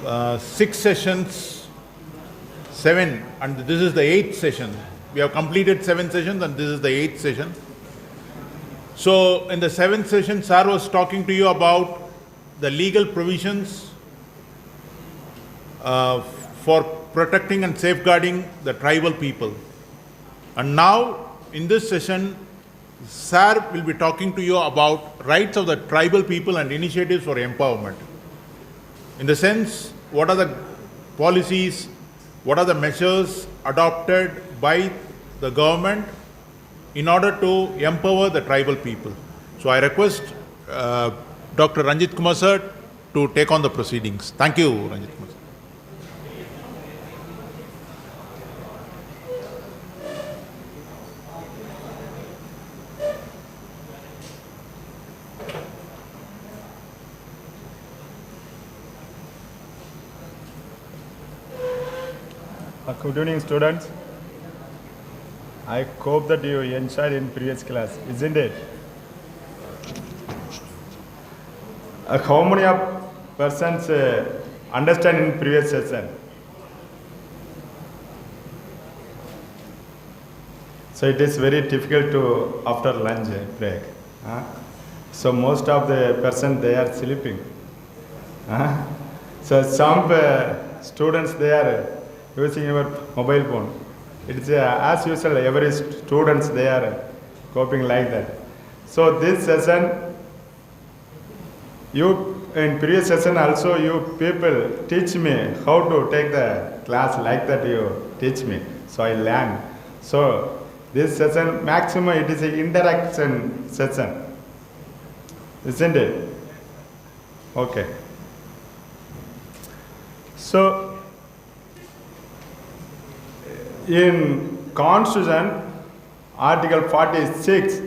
6 sessions, 7, and this is the 8th session. We have completed 7 sessions and this is the 8th session. So in the 7th session, Sir was talking to you about the legal provisions for protecting and safeguarding the tribal people. And now in this session, Sir will be talking to you about rights of the tribal people and initiatives for empowerment. In the sense, what are the policies, what are the measures adopted by the government in order to empower the tribal people. So I request Dr. Ranjit Kumar sir to take on the proceedings. Thank you, Ranjit Kumar sir. Good evening, students. I hope that you enjoyed in previous class, isn't it? How many of persons understand in previous session? So it is very difficult to after lunch break. So most of the person they are sleeping. So some students they are using your mobile phone. It's as usual, every students they are coping like that. So this session, you in previous session also you people teach me how to take the class like that you teach me. So I learn. So this session maximum it is an interaction session, isn't it? Okay. So in Constitution, Article 46,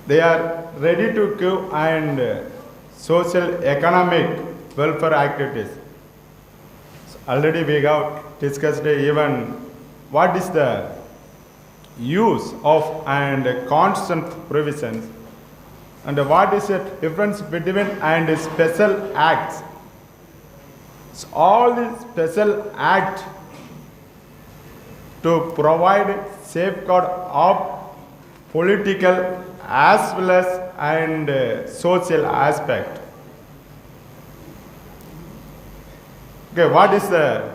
they are ready to give and social economic welfare activities. So already we have discussed even what is the use of and constant provisions and what is the difference between and special acts. So all these special acts to provide safeguard of political as well as and social aspect. Okay, what is the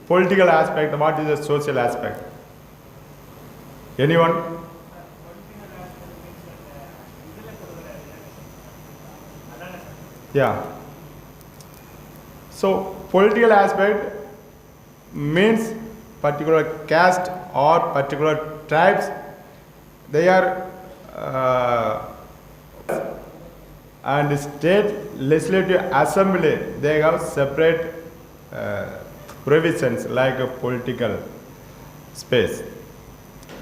political aspect? What is the social aspect? Anyone? Yeah. So political aspect means particular caste or particular tribes, they are and state legislative assembly, they have separate provisions like a political space.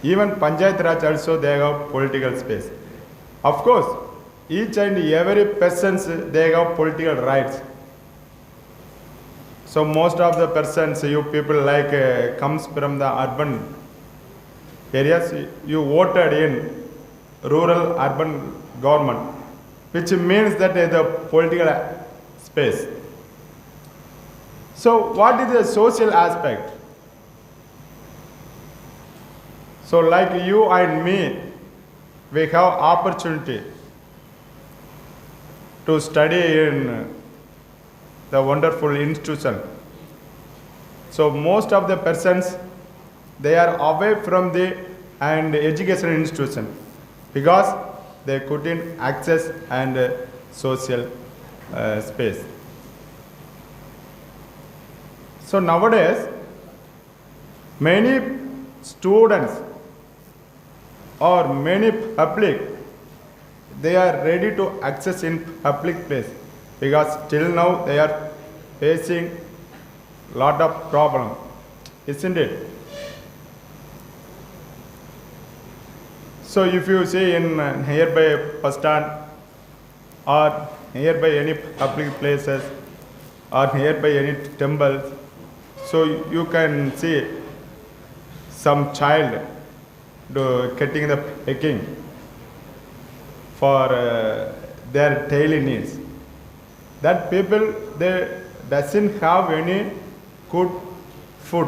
Even Panchayat Raj also they have political space. Of course, each and every person they have political rights. So most of the persons, you people like comes from the urban areas, you voted in rural urban government, which means that the political space. So what is the social aspect? So like you and me, we have opportunity to study in the wonderful institution. So most of the persons, they are away from the and educational institution because they couldn't access and social space. So nowadays, many students or many public, they are ready to access in public place because till now they are facing lot of problem, isn't it? So if you see in nearby bus stand or nearby any public places or nearby any temples, so you can see some child getting the picking for their daily needs. that people, they doesn't have any good food.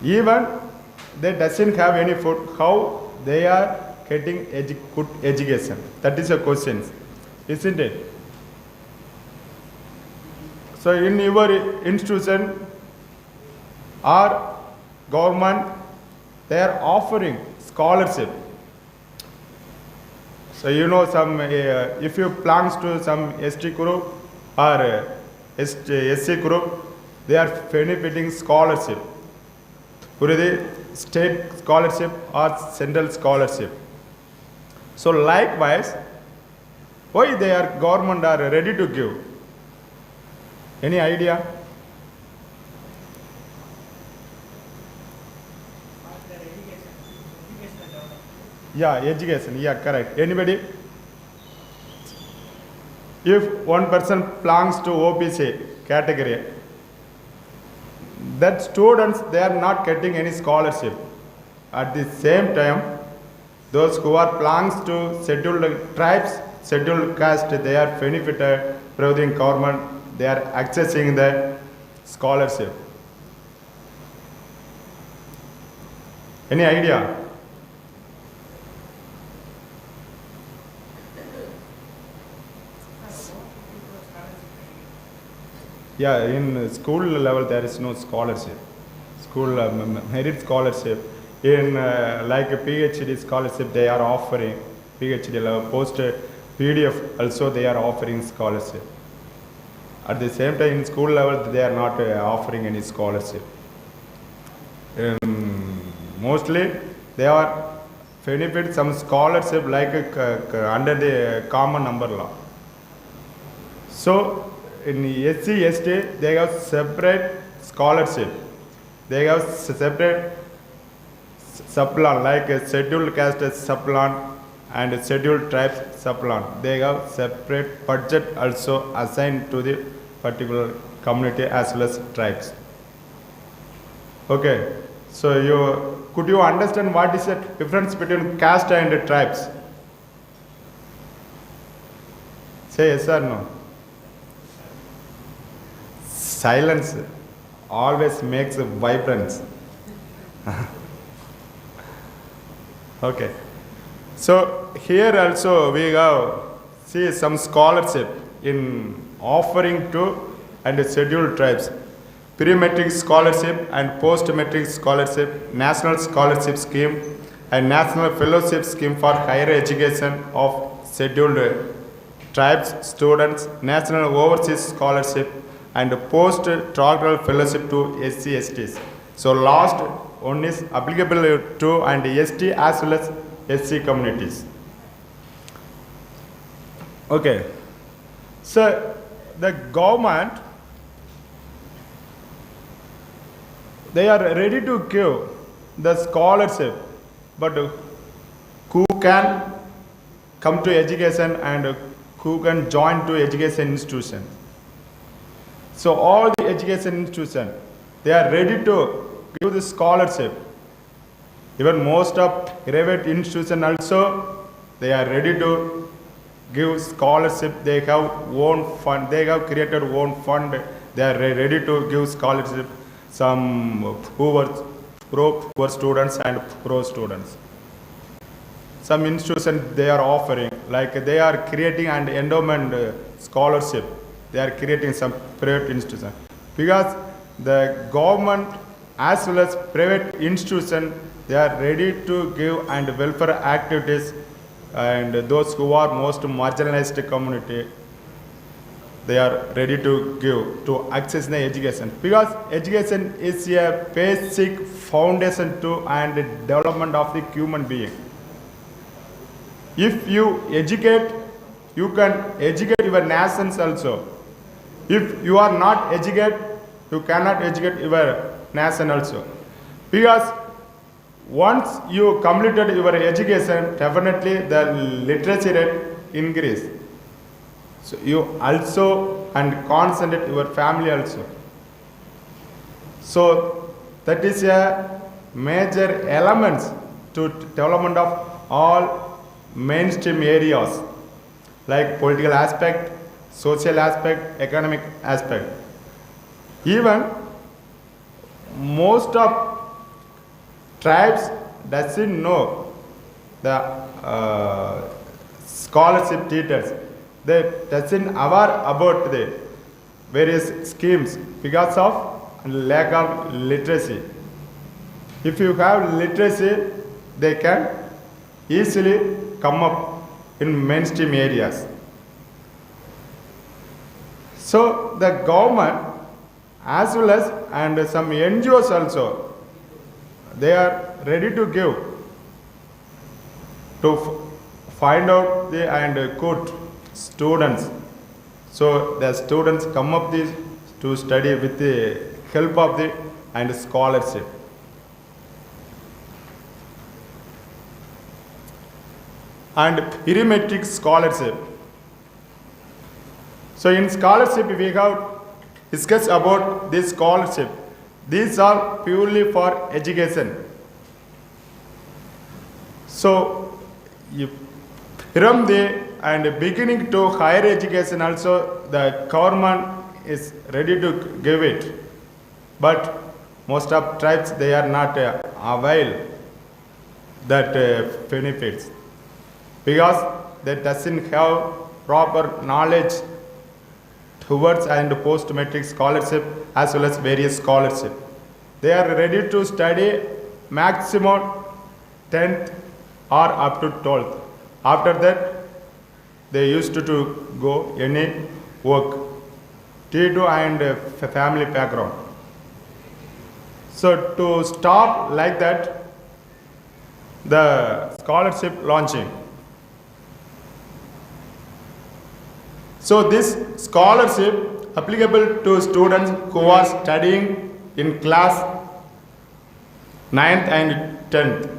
Even they doesn't have any food, how they are getting good education? That is a question, isn't it? So in your institution or government, they are offering scholarship. So you know, some if you belongs to some ST group or SC group, they are benefiting scholarship. Whether state scholarship or central scholarship. So likewise, why they are government are ready to give? Any idea? Yeah, education. Yeah, correct. Anybody? If one person belongs to OBC category, that students, they are not getting any scholarship. At the same time, those who are belongs to scheduled tribes, scheduled caste, they are benefited from the government, they are accessing the scholarship. Any idea? Yeah, in school level there is no scholarship. School merit scholarship. In like a PhD scholarship they are offering. PhD level, post PDF also they are offering scholarship. At the same time in school level they are not offering any scholarship. Mostly they are benefit some scholarship like under the common number law. So in SC, ST, they have separate scholarship. They have separate supplant, like a scheduled caste supplant and a scheduled tribes supplant. They have separate budget also assigned to the particular community as well as tribes. Okay, so could you understand what is the difference between caste and tribes? Say yes or no. Silence always makes a vibrance. Okay. So here also we have see some scholarship in offering to and scheduled tribes. Pre-metric scholarship and post-metric scholarship, national scholarship scheme and national fellowship scheme for higher education of scheduled tribes students, national overseas scholarship and post-doctoral fellowship to SC, STs. So last one is applicable to and ST as well as SC communities. Okay. So the government, they are ready to give the scholarship, but who can come to education and who can join to education institution? So all the education institutions, they are ready to give the scholarship. Even most of private institutions also, they are ready to give scholarship. They have own fund. They have created own fund. They are ready to give scholarship. Some poor students and pro students. Some institutions they are offering, like they are creating an endowment scholarship. They are creating some private institution because the government as well as private institution, they are ready to give and welfare activities and those who are most marginalized community, they are ready to give to access the education because education is a basic foundation to and development of the human being. If you educate, you can educate your nations also. If you are not educated, you cannot educate your nation also. Because once you completed your education, definitely the literacy rate increase. So you also and concentrate your family also. So that is a major elements to development of all mainstream areas like political aspect social aspect, economic aspect. Even most of tribes doesn't know the scholarship teachers. They doesn't aware about the various schemes because of lack of literacy. If you have literacy, they can easily come up in mainstream areas. So the government as well as and some NGOs also, they are ready to give to find out the and quote students. So the students come up this to study with the help of the and scholarship. And perimetric scholarship. So in scholarship we have discussed about this scholarship. These are purely for education. So from the and beginning to higher education also the government is ready to give it. But most of tribes they are not avail that benefits because they doesn't have proper knowledge towards and post-matric scholarship as well as various scholarship. They are ready to study maximum 10th or up to 12th. After that, they used to go any work, T2 and family background. So to stop like that, the scholarship launching. So this scholarship applicable to students who are studying in class 9th and 10th.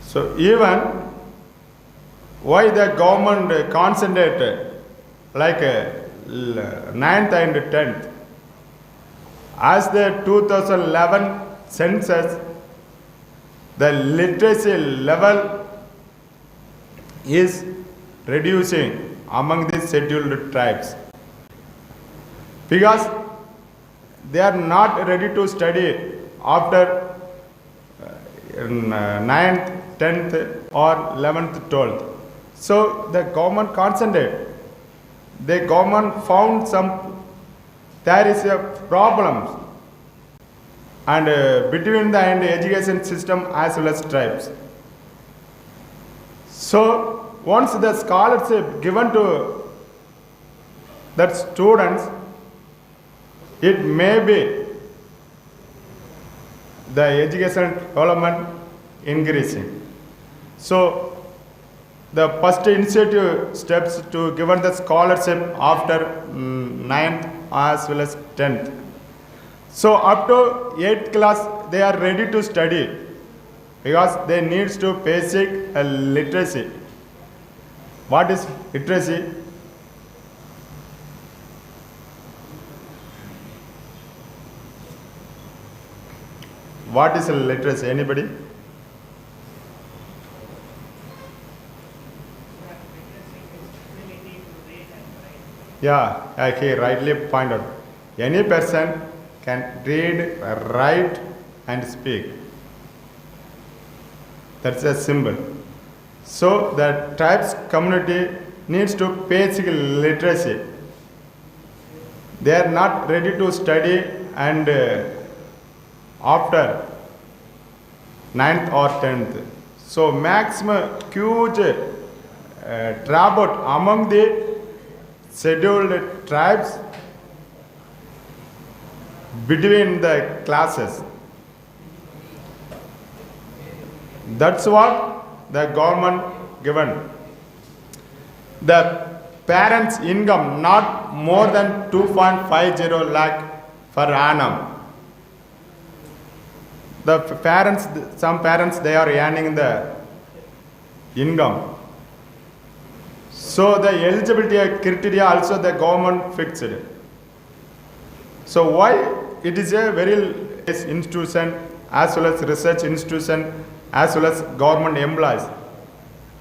So even why the government concentrate like 9th and 10th? As the 2011 census, the literacy level is reducing among the scheduled tribes because they are not ready to study after 9th, 10th or 11th, 12th. So the government concentrate. The government found there is a problem and between the education system as well as tribes. So once the scholarship given to that students, it may be the education development increasing. So the first initiative steps to given the scholarship after 9th as well as 10th. So up to 8th class they are ready to study because they need to basic literacy. What is literacy? What is literacy? Anybody? Yeah, he rightly pointed out. Any person can read, write, and speak. That's a symbol. So the tribes community needs to basic literacy. They are not ready to study and after 9th or 10th. So maximum huge dropout among the scheduled tribes between the classes. That's what the government given. The parents' income not more than 2.50 lakh per annum. The parents, some parents, they are earning the income. So the eligibility criteria also the government fixed. So why it is a very institution as well as research institution as well as government employees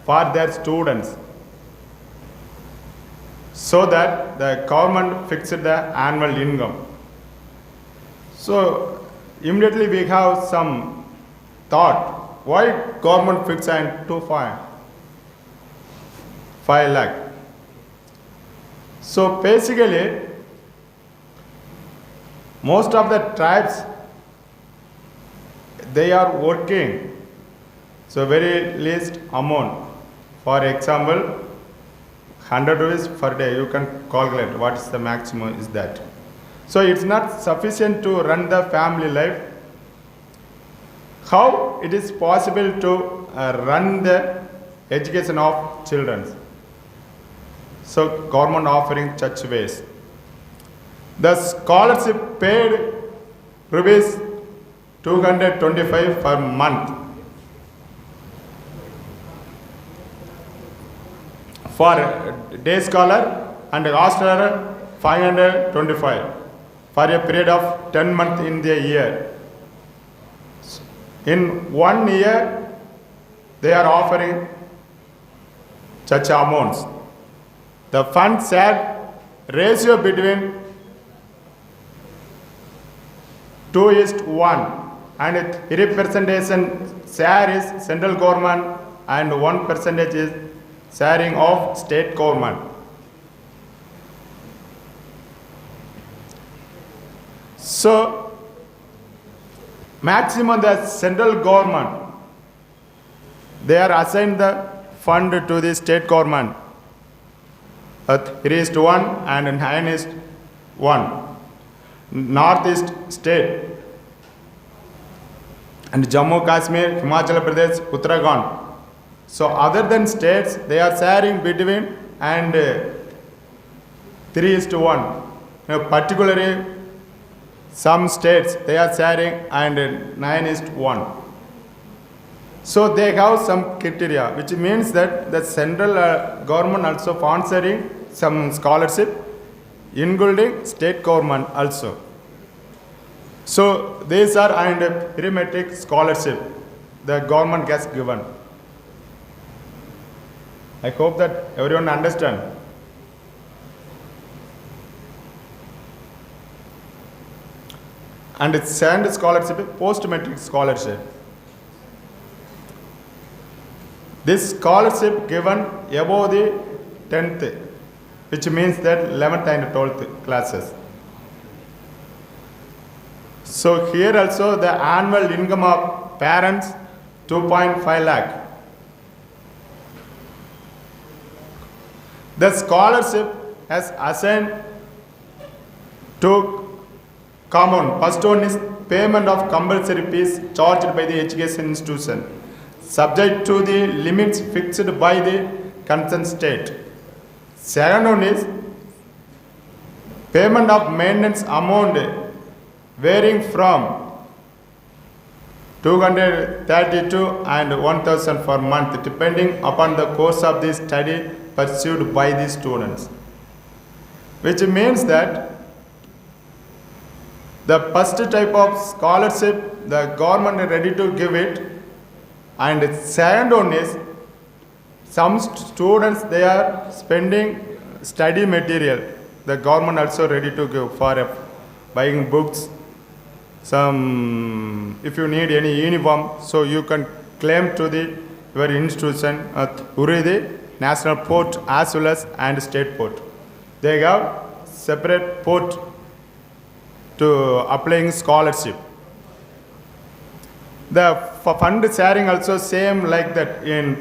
for their students. so that the government fixed the annual income. So immediately we have some thought, why government fixed and 2.5 lakh? So basically, most of the tribes, they are working, so very least amount. For example, 100 rupees per day, you can calculate what is the maximum is that. So it's not sufficient to run the family life. How it is possible to run the education of children? So government offering such ways. The scholarship paid rupees 225 per month. For day scholar and hosteler 525 for a period of 10 months in the year. In 1 year, they are offering such amounts. The fund share ratio between 2:1 and 3% share is central government and 1% is sharing of state government. So maximum the central government, they are assigned the fund to the state government at 3:1 and 9:1. Northeast state and Jammu Kashmir, Himachal Pradesh, Uttarakhand. So other than states, they are sharing between and 3:1. Particularly some states, they are sharing and 9:1. So they have some criteria, which means that the central government also sponsoring some scholarship, including state government also. So these are and perimetric scholarship the government has given. I hope that everyone understand. And it's sand scholarship, post-matric scholarship. This scholarship given above the 10th, which means that 11th and 12th classes. So here also the annual income of parents 2.5 lakh. The scholarship has assigned to common. First one is payment of compulsory fees charged by the education institution, subject to the limits fixed by the concerned state. Second one is payment of maintenance amount varying from 232 and 1000 per month depending upon the course of the study pursued by the students. Which means that the first type of scholarship, the government is ready to give it, and second one is some students, they are spending study material. The government also ready to give for buying books. Some, if you need any uniform, so you can claim to your institution at Uridi, National Port as well as and State Port. They have separate port to applying scholarship. The fund sharing also same like that in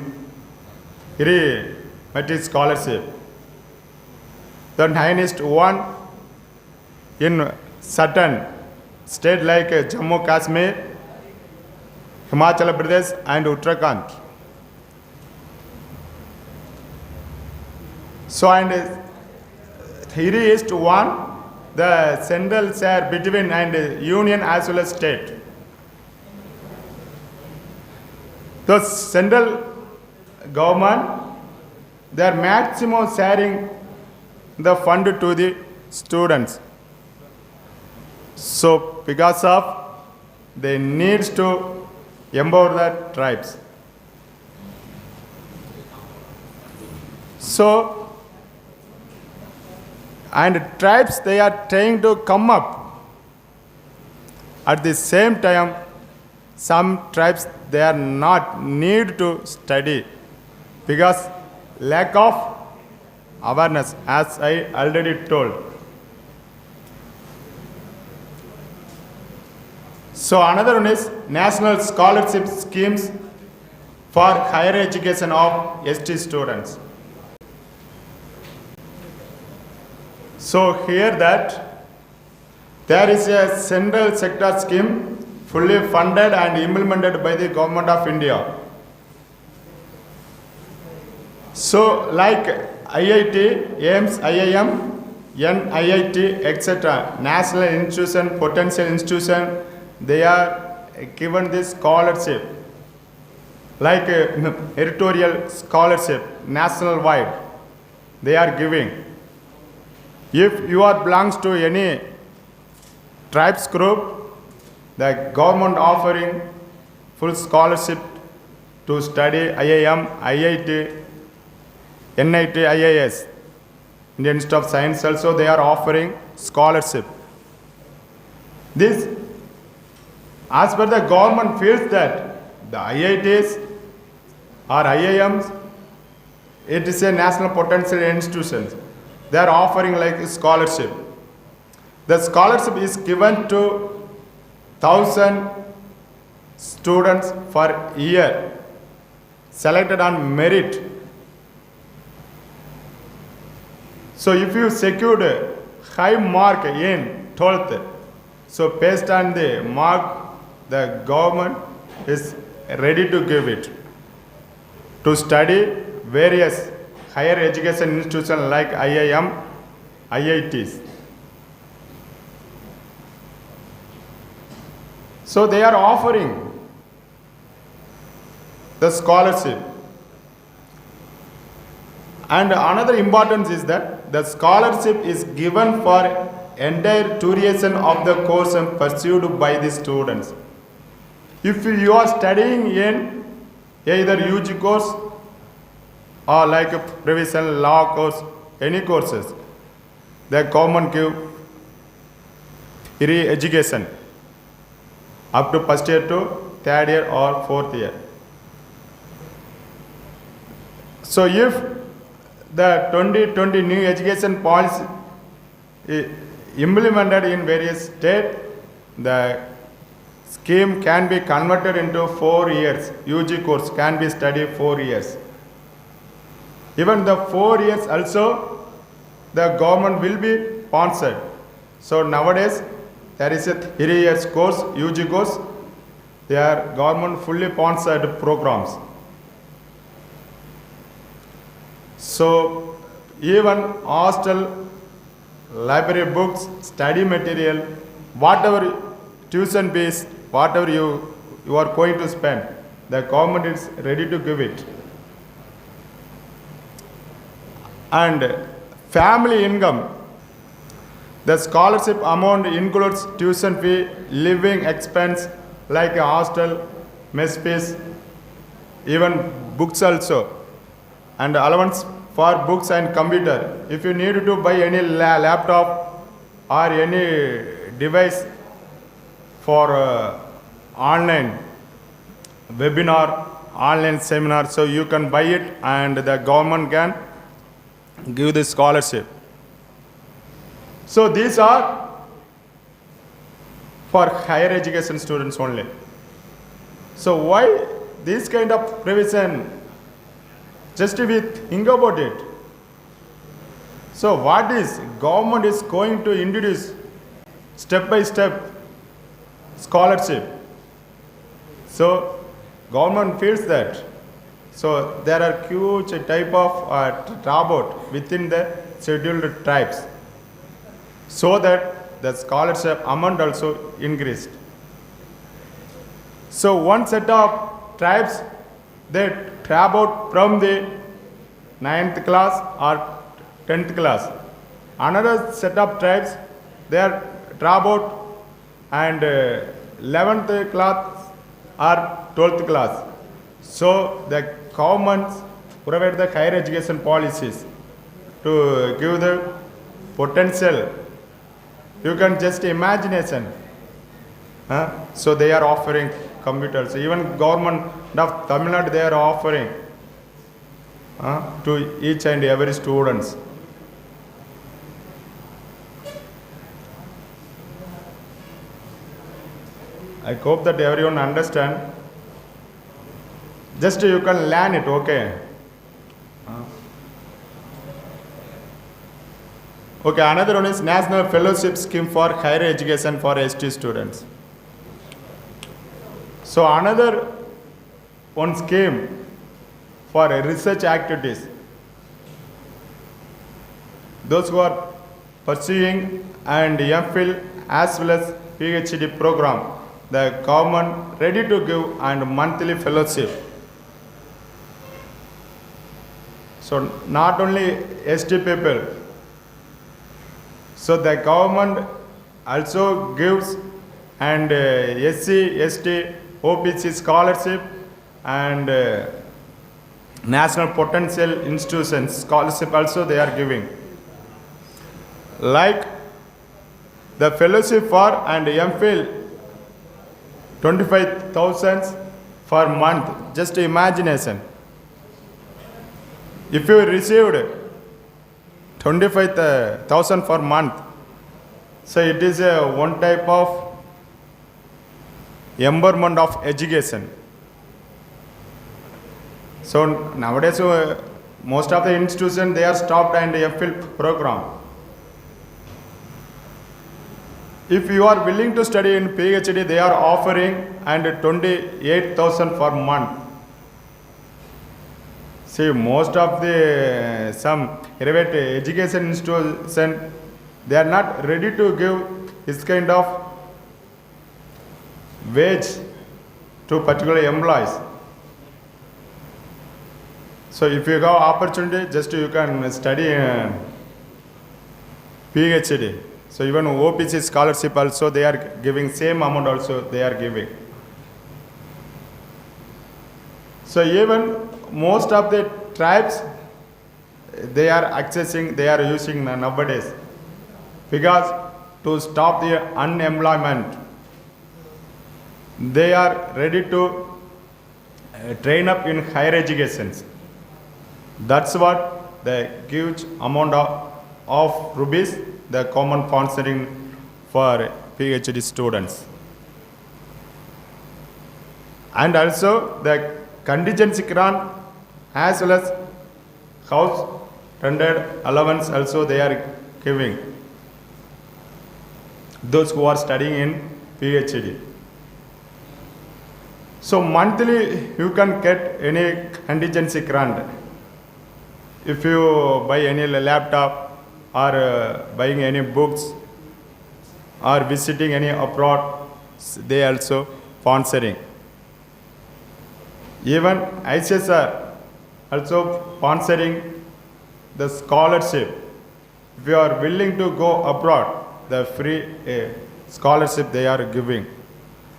metric scholarship. The 9:1 in certain state like Jammu Kashmir, Himachal Pradesh and Uttarakhand. So and 3:1 the central share between and union as well as state. The central government, they are maximum sharing the fund to the students. So because of they needs to empower the tribes. So And tribes, they are trying to come up. At the same time, some tribes, they are not need to study because lack of awareness, as I already told. So another one is national scholarship schemes for higher education of ST students. So here that there is a central sector scheme fully funded and implemented by the government of India. So like IIT, AIMS, IIM, NIIT, etc., national institution, potential institution, they are given this scholarship, like editorial scholarship, national wide, they are giving. If you are belongs to any tribes group, the government offering full scholarship to study IIM, IIT, NIT, IIS, Indian Institute of Science also they are offering scholarship. This, as per the government feels that the IITs or IIMs, it is a national potential institution. They are offering like a scholarship. The scholarship is given to 1,000 students per year, selected on merit. So if you secured a high mark in 12th, so based on the mark, the government is ready to give it to study various higher education institutions like IIM, IITs. So they are offering the scholarship. And another importance is that the scholarship is given for entire duration of the course and pursued by the students. If you are studying in either UG course or like a provisional law course, any courses, the government give free education up to first year to third year or fourth year. So if the 2020 new education policy implemented in various states, the scheme can be converted into 4 years. UG course can be studied 4 years. Even the 4 years also, the government will be sponsored. So nowadays, there is a 3 years course, UG course. They are government fully sponsored programs. So even hostel, library books, study material, whatever tuition fees, whatever you are going to spend, the government is ready to give it. And family income, the scholarship amount includes tuition fee, living expense like a hostel, mess fees, even books also, and allowance for books and computer. If you need to buy any laptop or any device for online webinar, online seminar, so you can buy it and the government can give the scholarship. So these are for higher education students only. So why this kind of provision? Just we think about it. So what is government is going to introduce step by step scholarship. So government feels that. So there are huge type of drawback within the scheduled tribes, so that the scholarship amount also increased. So one set of tribes, they drop out from the 9th class or 10th class. Another set of tribes, they are drop out and 11th class or 12th class. So the governments provide the higher education policies to give the potential. You can just imagination. So they are offering computers. Even government of Tamil Nadu, they are offering to each and every students. I hope that everyone understand. Just you can learn it, okay? Okay, another one is National Fellowship Scheme for Higher Education for ST students. So another one scheme for research activities. Those who are pursuing and MPhil as well as PhD program, the government ready to give and monthly fellowship. So not only ST people, so the government also gives and SC, ST, OBC scholarship and national potential institutions scholarship also they are giving. Like the fellowship for and MPhil 25,000 per month, just imagination. If you received 25,000 per month, so it is a one type of empowerment of education. So nowadays most of the institutions they are stopped and MPhil program. If you are willing to study in PhD, they are offering and 28,000 per month. See, most of the some private education institution, they are not ready to give this kind of wage to particular employees. So if you have opportunity, just you can study PhD. So even OPC scholarship also they are giving same amount also they are giving. So even most of the tribes they are accessing, they are using nowadays because to stop the unemployment they are ready to train up in higher educations. That's what the huge amount of rupees the common sponsoring for PhD students. And also the contingency grant as well as house rented allowance also they are giving those who are studying in PhD. So monthly you can get any contingency grant. If you buy any laptop or buying any books or visiting any abroad, they also sponsoring. Even ICSR also sponsoring the scholarship. If you are willing to go abroad, the free scholarship they are giving.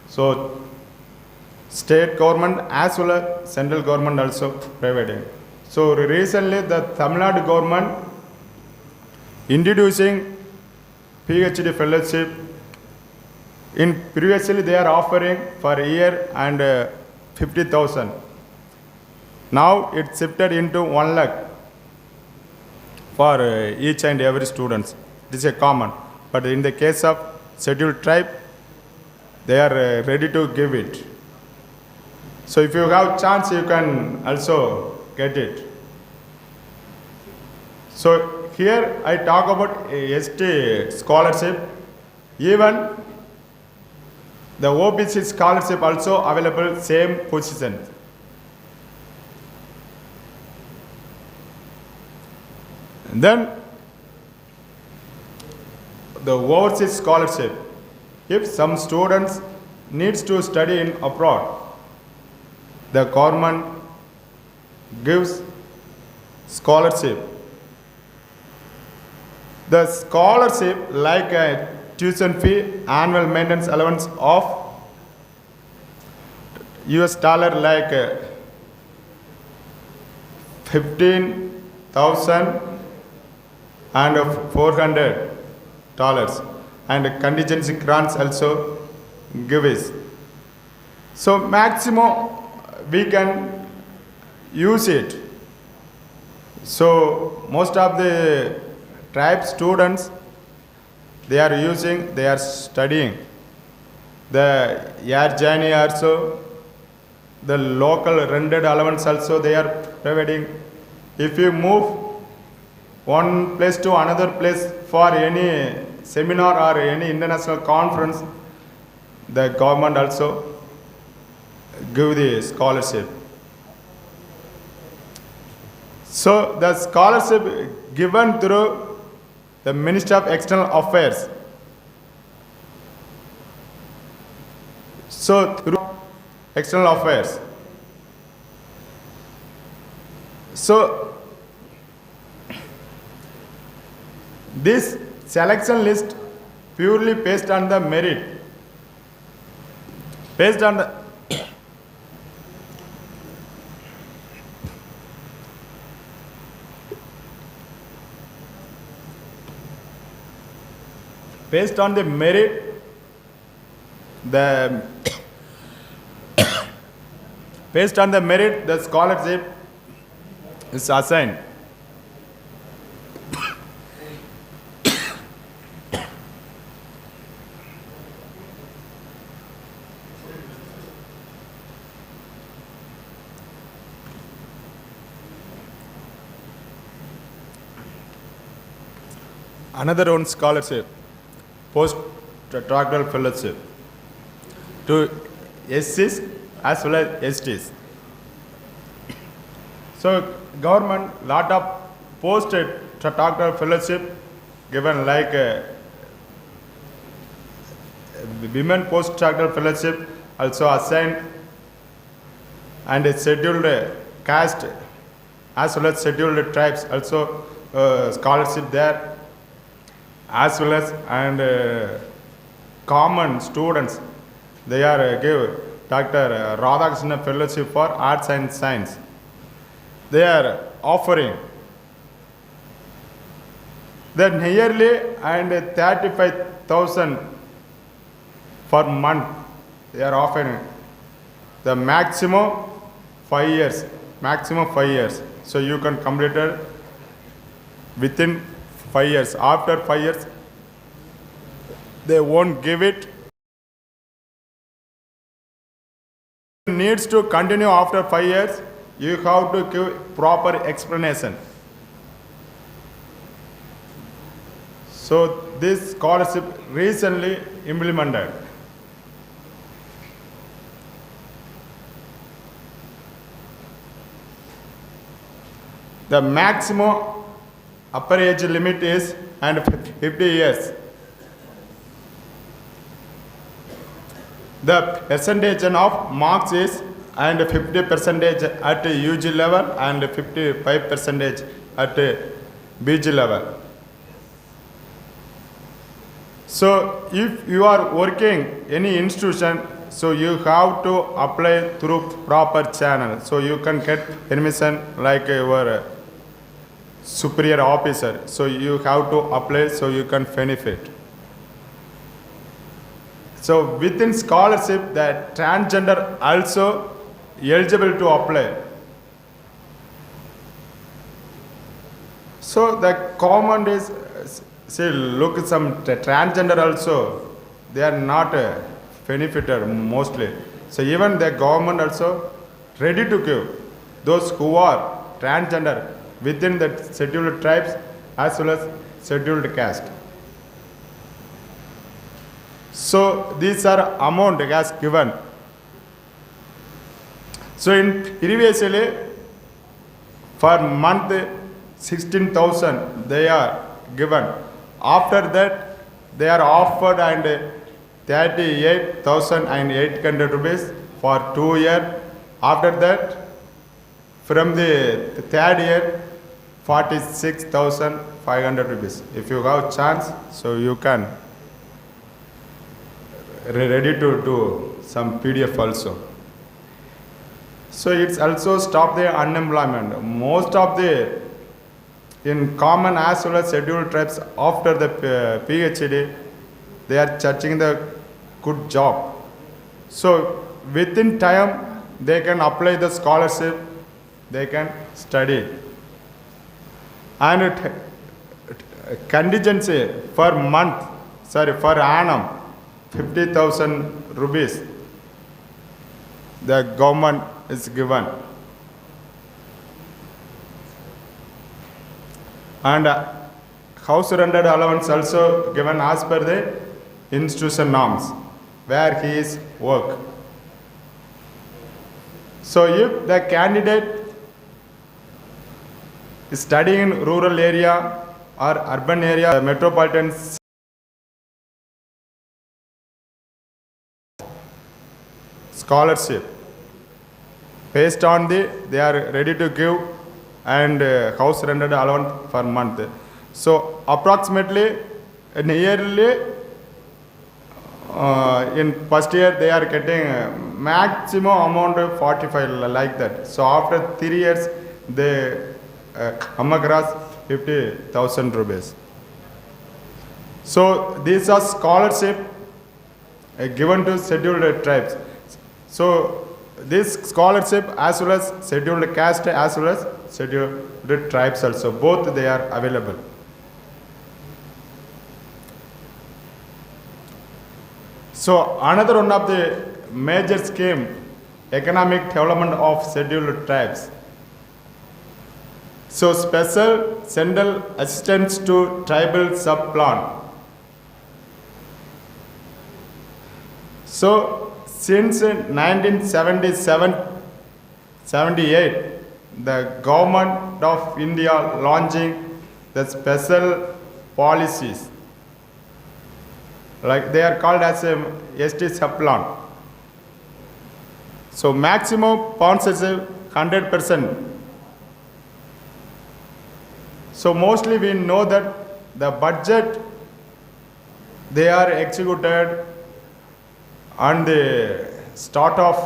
So state government as well as central government also providing. So recently the Tamil Nadu government introducing PhD fellowship. In previously they are offering for a year and 50,000. Now it shifted into 1 lakh for each and every student. This is a common. But in the case of scheduled tribe, they are ready to give it. So if you have chance, you can also get it. So here I talk about ST scholarship. Even the OBC scholarship also available same position. Then the overseas scholarship. If some students needs to study in abroad, the government gives scholarship. The scholarship like a tuition fee, annual maintenance allowance of US dollar like 15,000 and $400, and contingency grants also give it. So maximum we can use it. So most of the tribe students, they are studying. The air journey also, the local rented allowance also they are providing. If you move one place to another place for any seminar or any international conference, the government also give the scholarship. So the scholarship given through the Ministry of External Affairs. So through External Affairs. So this selection list purely based on the merit, based on the based on the merit, based on the merit, the scholarship is assigned. Another one scholarship, post-doctoral fellowship to SCs as well as STs. So government lot of post-doctoral fellowship given, like women post-doctoral fellowship also assigned, and a scheduled caste as well as scheduled tribes also scholarship there, as well as and common students, they are give Dr. Radhakrishna Fellowship for Arts and Science. They are offering the nearly and 35,000 per month. They are offering the maximum 5 years, So you can complete it within 5 years. After 5 years, they won't give it. Needs to continue after 5 years. You have to give proper explanation. So this scholarship recently implemented. The maximum upper age limit is and 50 years. The percentage of marks is and 50% at UG level and 55% at BG level. So if you are working any institution, so you have to apply through proper channel. So you can get permission like your superior officer. So you have to apply so you can benefit. So within scholarship, the transgender also eligible to apply. So the common is, say, look at some transgender also, they are not a benefited mostly. So even the government also ready to give those who are transgender within the scheduled tribes as well as scheduled caste. So these are amount as given. So in previously for month 16,000 they are given. After that they are offered and 38,800 rupees for 2 years. After that, from the third year, 46,500 rupees. If you have chance, so you can ready to do some PDF also. So it's also stop the unemployment. Most of the in common as well as scheduled tribes after the PhD, they are searching the good job. So within time, they can apply the scholarship, they can study. And contingency for annum, 50,000 rupees, the government is given. And house rented allowance also given as per the institution norms where he is work. So if the candidate is studying in rural area or urban area, metropolitan scholarship based on they are ready to give and house rented allowance per month. So approximately in yearly in first year they are getting maximum amount of 45 like that. So after 3 years they come across 50,000 rupees. So these are scholarship given to scheduled tribes. So this scholarship as well as scheduled caste as well as scheduled tribes also, both they are available. So another one of the major scheme, economic development of scheduled tribes. So special central assistance to tribal sub-plan. So since 1977-78, the government of India launching the special policies, like they are called as a ST sub-plan. So maximum sponsorship 100%. So mostly we know that the budget they are executed on the start of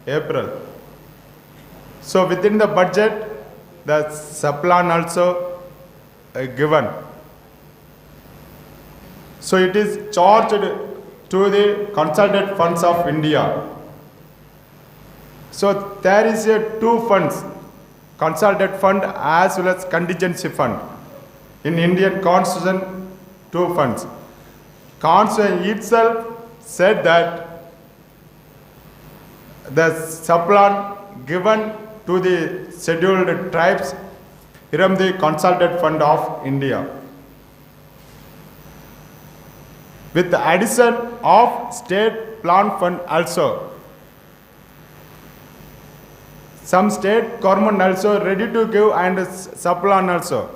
April. So within the budget, the sub-plan also given. So it is charged to the consultant funds of India. So there is two funds, consultant fund as well as contingency fund. In Indian Constitution, two funds. Constitution itself said that the sub-plan given to the scheduled tribes from the consultant fund of India, with the addition of state plan fund also. Some state government also ready to give and sub-plan also.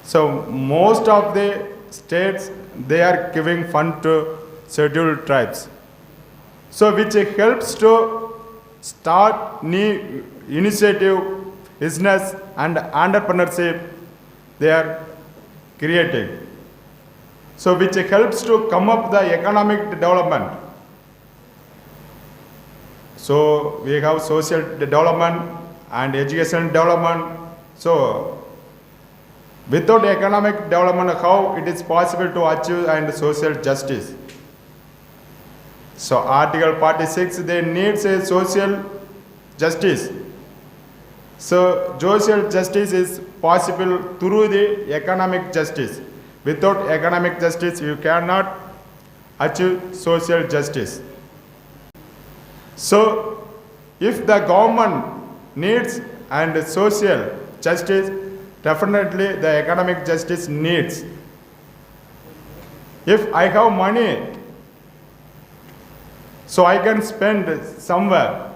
So most of the states they are giving fund to scheduled tribes. So which helps to start new initiative, business and entrepreneurship they are creating. So which helps to come up the economic development. So we have social development and education development. So without economic development, how it is possible to achieve and social justice? So Article 46, they need a social justice. So social justice is possible through the economic justice. Without economic justice, you cannot achieve social justice. So if the government needs and social justice, definitely the economic justice needs. If I have money, so I can spend somewhere,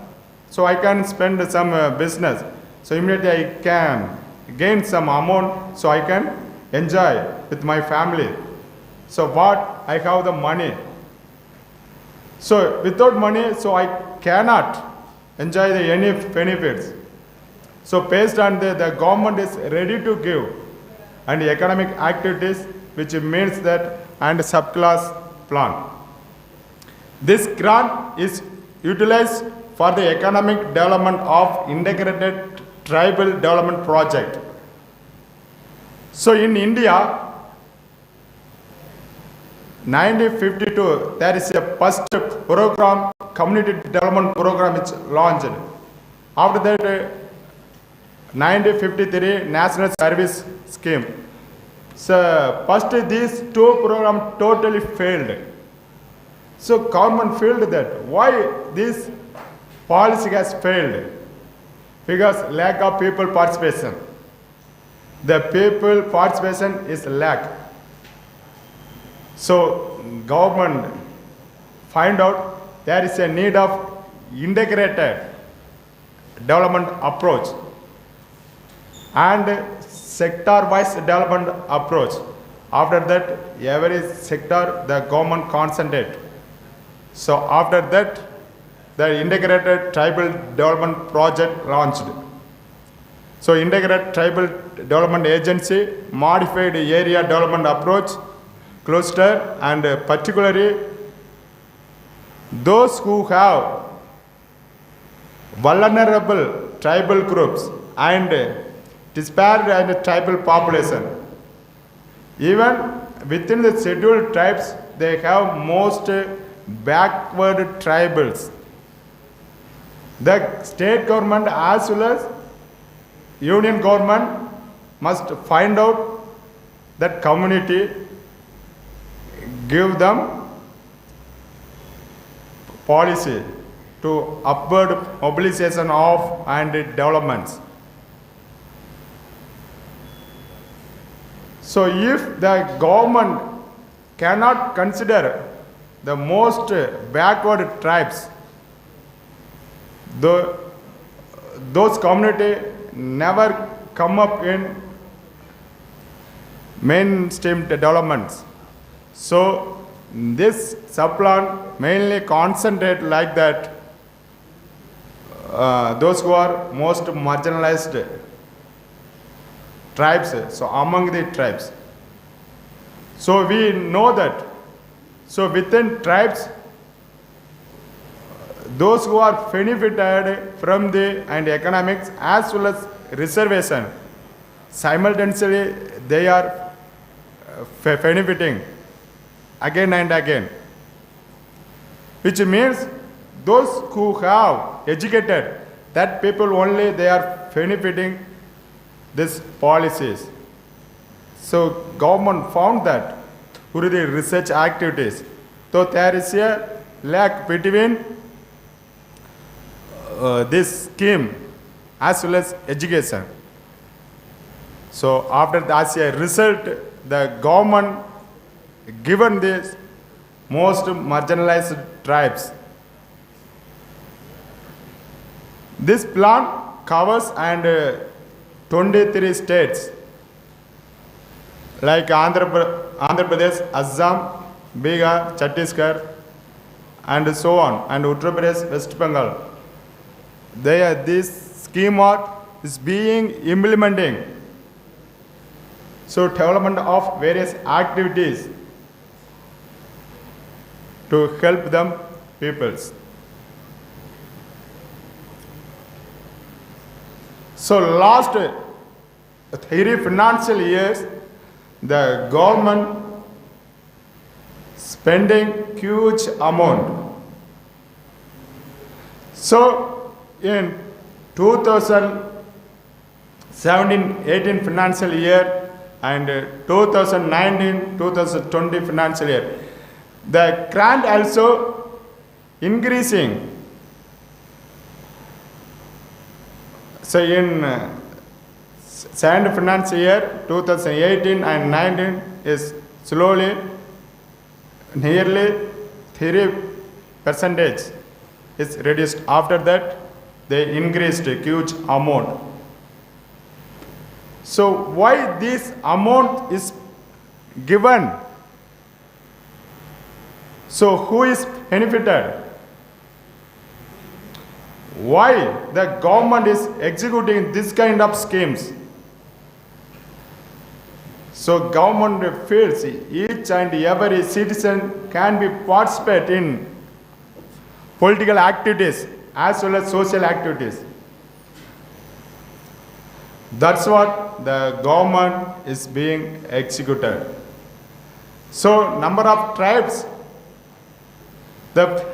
so I can spend some business, so immediately I can gain some amount, so I can enjoy with my family. So what? I have the money. So without money, so I cannot enjoy any benefits. So based on the government is ready to give and economic activities, which means that and subclass plan. This grant is utilized for the economic development of integrated tribal development project So in India, 1952, there is a first program, community development program which launched. After that, 1953, National Service Scheme. So first these two programs totally failed. So government failed that. Why this policy has failed? Because lack of people participation. The people participation is lack. So government find out there is a need of integrated development approach and sector-wise development approach. After that, every sector the government concentrate. So after that, the integrated tribal development project launched. So integrated tribal development agency modified area development approach, cluster, and particularly those who have vulnerable tribal groups and disparate and tribal population. Even within the scheduled tribes, they have most backward tribals. The state government as well as union government must find out that community, give them policy to upward mobilization of and developments. So if the government cannot consider the most backward tribes, those community never come up in mainstream developments. So this subplan mainly concentrate like that those who are most marginalized tribes, so among the tribes. So we know that, so within tribes, those who are benefited from the and economics as well as reservation, simultaneously they are benefiting again and again, which means those who have educated, that people only they are benefiting these policies. So government found that through the research activities, so there is a lack between this scheme as well as education. So after that, as a result, the government given this most marginalized tribes. This plan covers and 23 states like Andhra Pradesh, Assam, Bihar, Chhattisgarh, and so on, and Uttar Pradesh, West Bengal. This scheme is being implementing. So development of various activities to help them peoples. So last 3 financial years, the government spending huge amount. So in 2017-18 financial year and 2019-2020 financial year, the grant also increasing. So in second financial year 2018 and 19 is slowly nearly 3% is reduced. After that, they increased a huge amount. So why this amount is given? So who is benefited? Why the government is executing this kind of schemes? So government feels each and every citizen can be participate in political activities as well as social activities. That's what the government is being executed. So number of tribes, the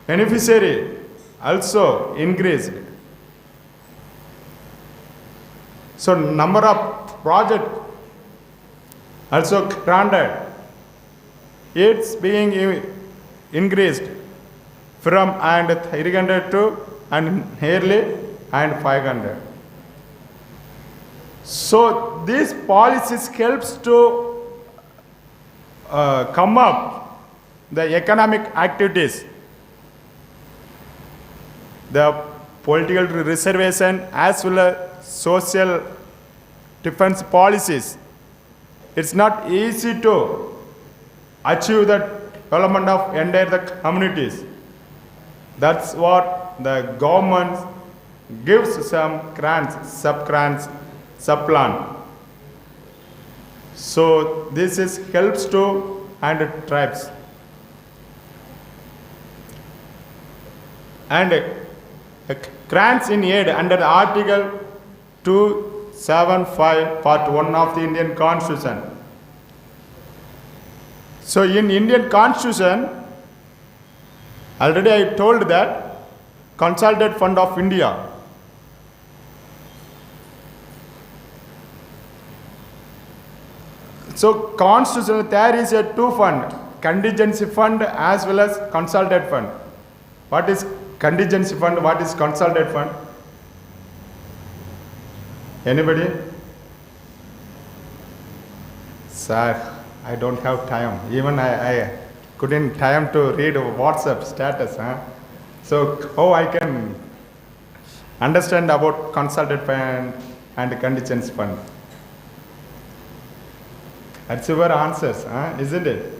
beneficiary also increased. So number of project also granted. It's being increased from and 300 to and nearly and 500. So these policies helps to come up the economic activities, the political reservation as well as social defense policies. It's not easy to achieve the development of entire the communities. That's what the government gives some grants, sub-grants, sub-plan. So this is helps to and tribes. And grants in aid under the Article 275 Part 1 of the Indian Constitution. So in Indian Constitution, already I told that Consolidated Fund of India. So Constitution there is a two fund, Contingency Fund as well as Consolidated Fund. What is Contingency Fund? What is Consolidated Fund? Anybody? Sir, I don't have time. Even I couldn't time to read WhatsApp status. So how I can understand about Consolidated Fund and Contingency Fund? That's your answers, isn't it?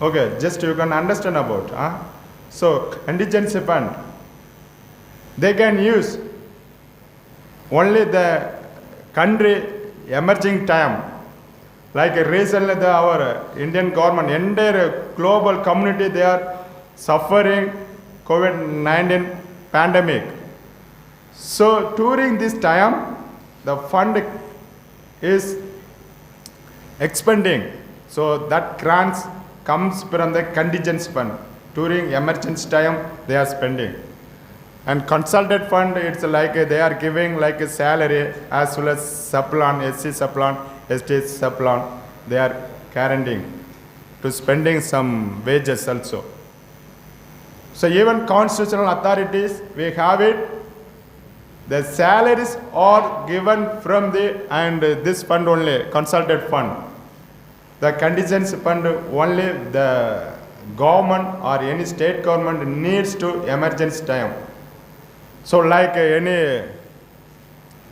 Okay, just you can understand about. So Contingency Fund, they can use only the country emerging time. Like recently our Indian government, entire global community, they are suffering COVID-19 pandemic. So during this time, the fund is expanding. So that grants comes from the Contingency Fund. During emergency time, they are spending. And Consolidated Fund, it's like they are giving like a salary as well as supplan, SC supplan, ST supplan. They are guaranteeing to spending some wages also. So even constitutional authorities, we have it. The salaries are given from the and this fund only, Consolidated Fund. The Contingency Fund only the government or any state government needs to emergency time. So like any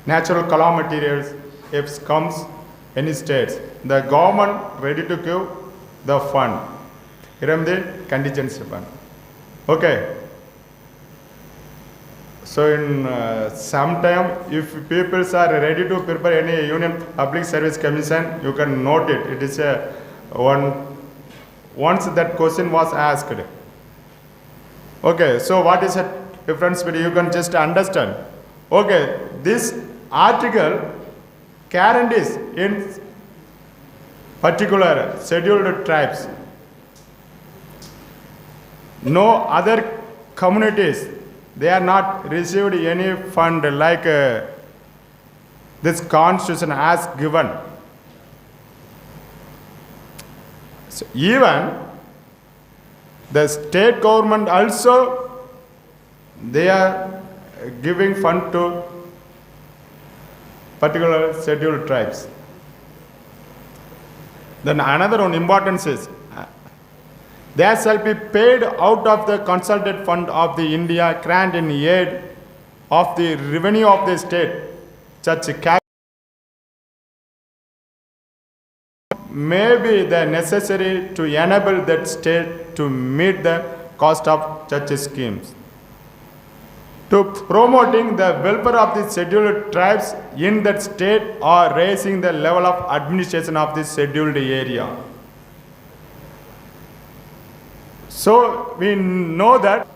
natural calamities, if comes any states, the government ready to give the fund from the Contingency Fund. Okay. So in some time, if people are ready to prepare any Union Public Service Commission, you can note it. It is a once that question was asked. Okay, so what is the difference between, you can just understand. Okay, this article guarantees in particular scheduled tribes. No other communities, they are not received any fund like this constitution has given. So even the state government also, they are giving fund to particular scheduled tribes. Then another one importance is, there shall be paid out of the Consolidated Fund of the India grant in aid of the revenue of the state. Such cash may be the necessary to enable that state to meet the cost of such schemes. To promoting the welfare of the scheduled tribes in that state or raising the level of administration of the scheduled area. So we know that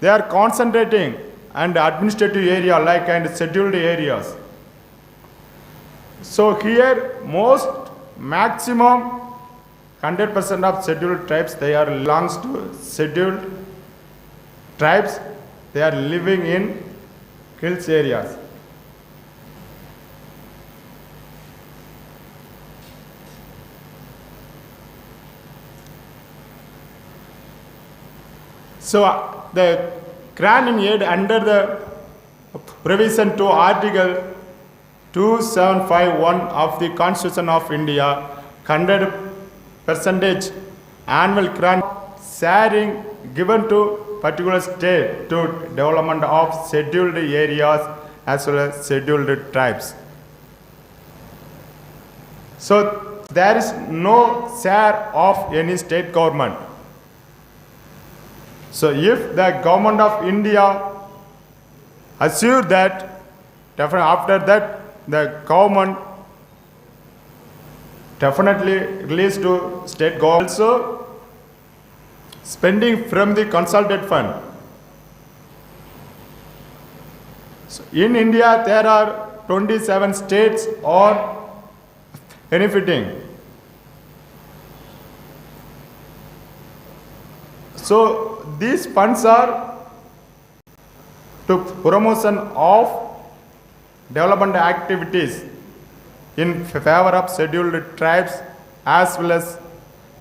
they are concentrating and administrative area like and scheduled areas. So here most maximum 100% of scheduled tribes, they are belongs to scheduled tribes. They are living in hills areas. So the granting aid under the provision to Article 2751 of the Constitution of India, 100% annual grant sharing given to particular state to development of scheduled areas as well as scheduled tribes. So there is no share of any state government. So if the government of India assure that, definitely after that the government definitely release to state government. Also spending from the consulted fund. So in India there are 27 states are benefiting. So these funds are to promotion of development activities in favor of scheduled tribes as well as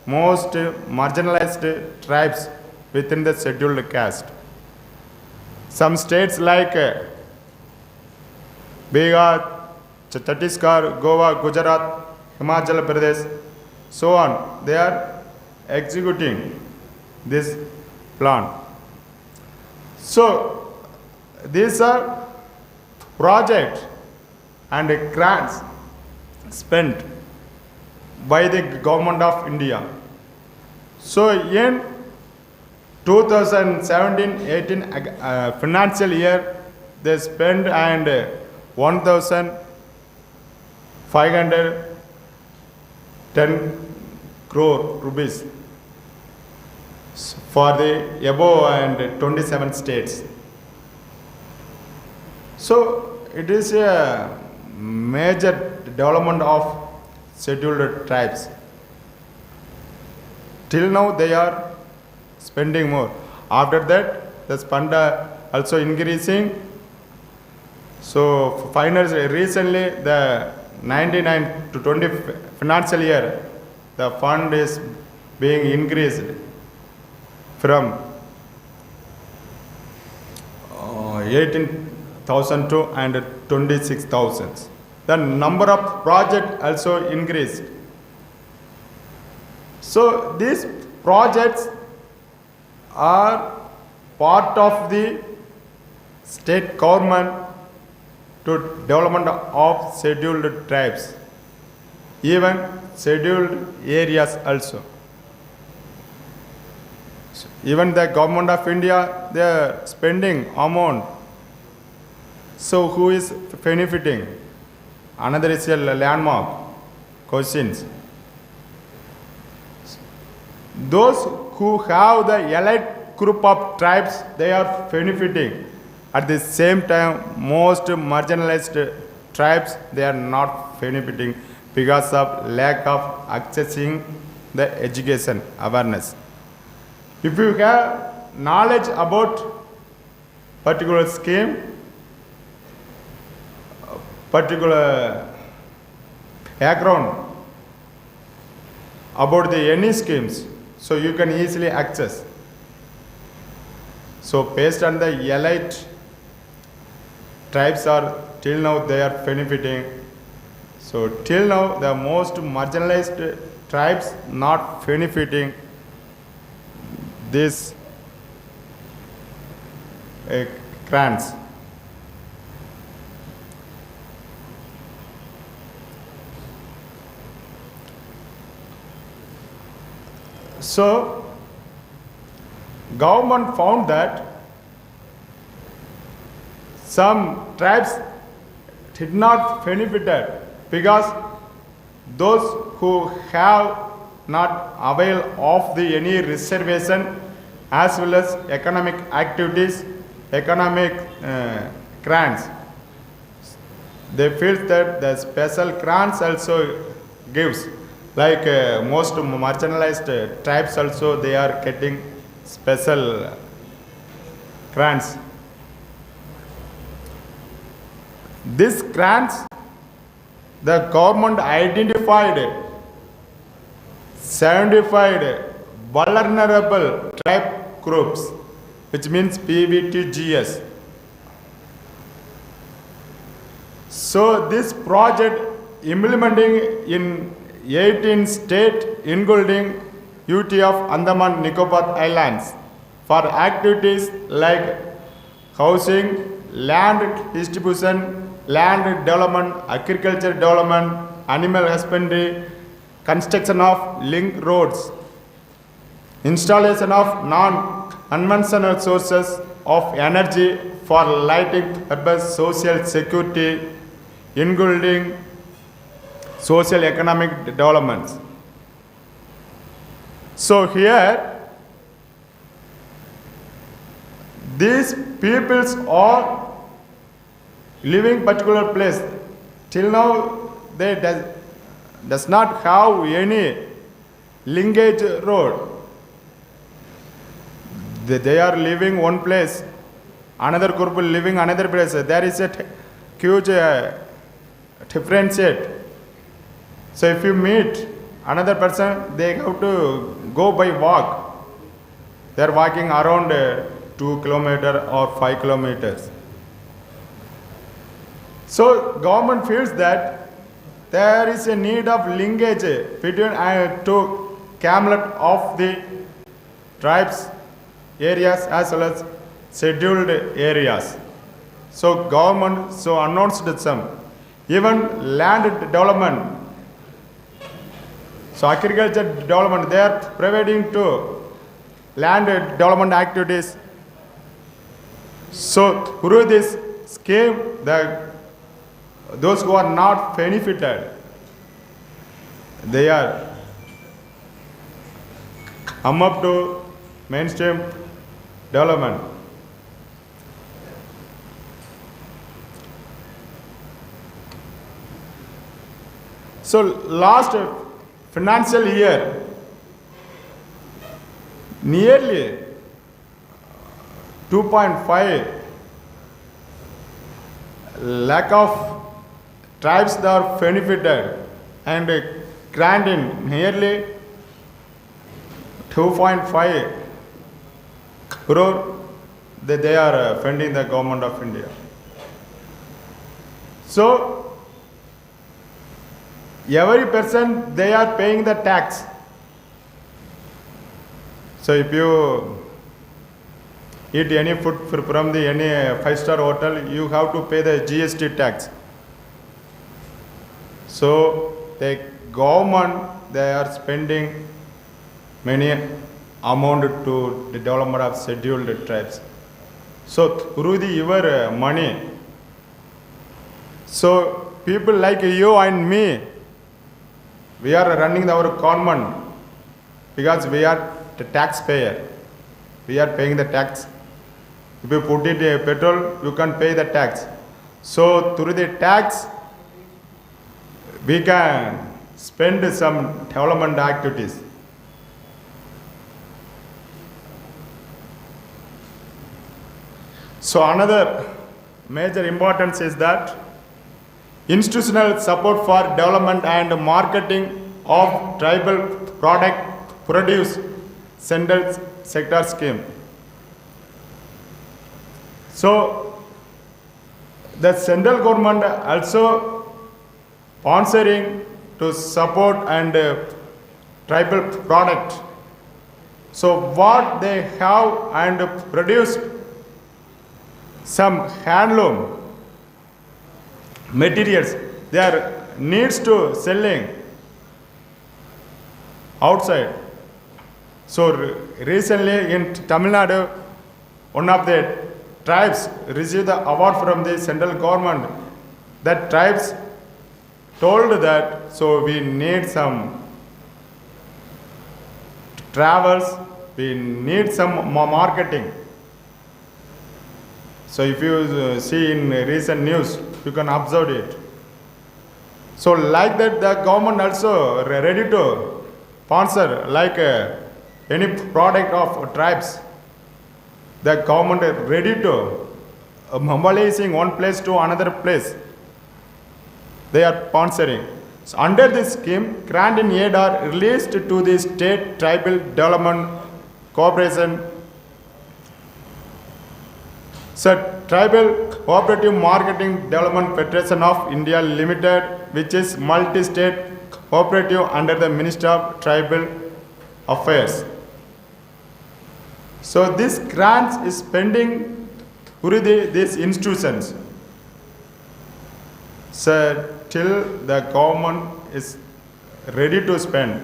most marginalized tribes within the scheduled caste. Some states like Bihar, Chhattisgarh, Goa, Gujarat, Himachal Pradesh, so on, they are executing this plan. So these are projects and grants spent by the government of India. So in 2017-18 financial year, they spent and 1,510 crore rupees for the above and 27 states. So it is a major development of scheduled tribes. Till now they are spending more. After that the spend also increasing. So finally recently the 99 to 20 financial year the fund is being increased from 18,000 to and 26,000. The number of projects also increased. So these projects are part of the state government to development of scheduled tribes, even scheduled areas also. So even the government of India, they are spending amount. So who is benefiting? Another is a landmark questions. Those who have the elite group of tribes, they are benefiting. At the same time, most marginalized tribes, they are not benefiting because of lack of accessing the education awareness. If you have knowledge about particular scheme, particular background about the any schemes, so you can easily access. So based on the elite tribes are till now they are benefiting. So till now the most marginalized tribes not benefiting these grants. So government found that some tribes did not benefited because those who have not avail of the any reservation as well as economic activities economic grants. They feel that the special grants also gives, like most marginalized tribes also they are getting special grants. These grants, the government identified 75 vulnerable tribe groups, which means PVTGS. So this project implementing in 18 states including UT of Andaman Nicobar Islands for activities like housing, land distribution, land development, agriculture development, animal husbandry, construction of link roads, installation of non-conventional sources of energy for lighting purpose, social security, including social economic developments. So here, these peoples are living particular place. Till now, they does not have any linkage road. They are living one place, another group living another place. There is a huge differentiate. So if you meet another person, they have to go by walk. They are walking around 2 kilometers or 5 kilometers. So government feels that there is a need of linkage between two camlet of the tribes areas as well as scheduled areas. So government announced some even land development. So agriculture development, they are providing to land development activities. So through this scheme, those who are not benefited, they are come up to mainstream development. So last financial year, nearly 2.5 lakh of tribes that are benefited and granting nearly 2.5 crore that they are funding the government of India. So every person they are paying the tax. So if you eat any food from any 5-star hotel, you have to pay the GST tax. So the government they are spending many amount to the development of scheduled tribes. So through your money, so people like you and me, we are running our government because we are the taxpayer. We are paying the tax. If you put it petrol, you can pay the tax. So through the tax, we can spend some development activities. So another major importance is that institutional support for development and marketing of tribal product produce central sector scheme. So the central government also sponsoring to support and tribal product. So what they have and produce some handloom materials, they are needs to selling outside. So recently in Tamil Nadu, one of the tribes received the award from the central government. That tribes told that, so we need some travels, we need some more marketing. So if you see in recent news, you can observe it. So like that, the government also ready to sponsor like any product of tribes. The government ready to mobilizing one place to another place. They are sponsoring. So under this scheme, grant and aid are released to the state tribal development corporation. So Tribal Cooperative Marketing Development Federation of India Limited, which is multi-state cooperative under the Ministry of Tribal Affairs. So this grant is pending through these institutions. So till the government is ready to spend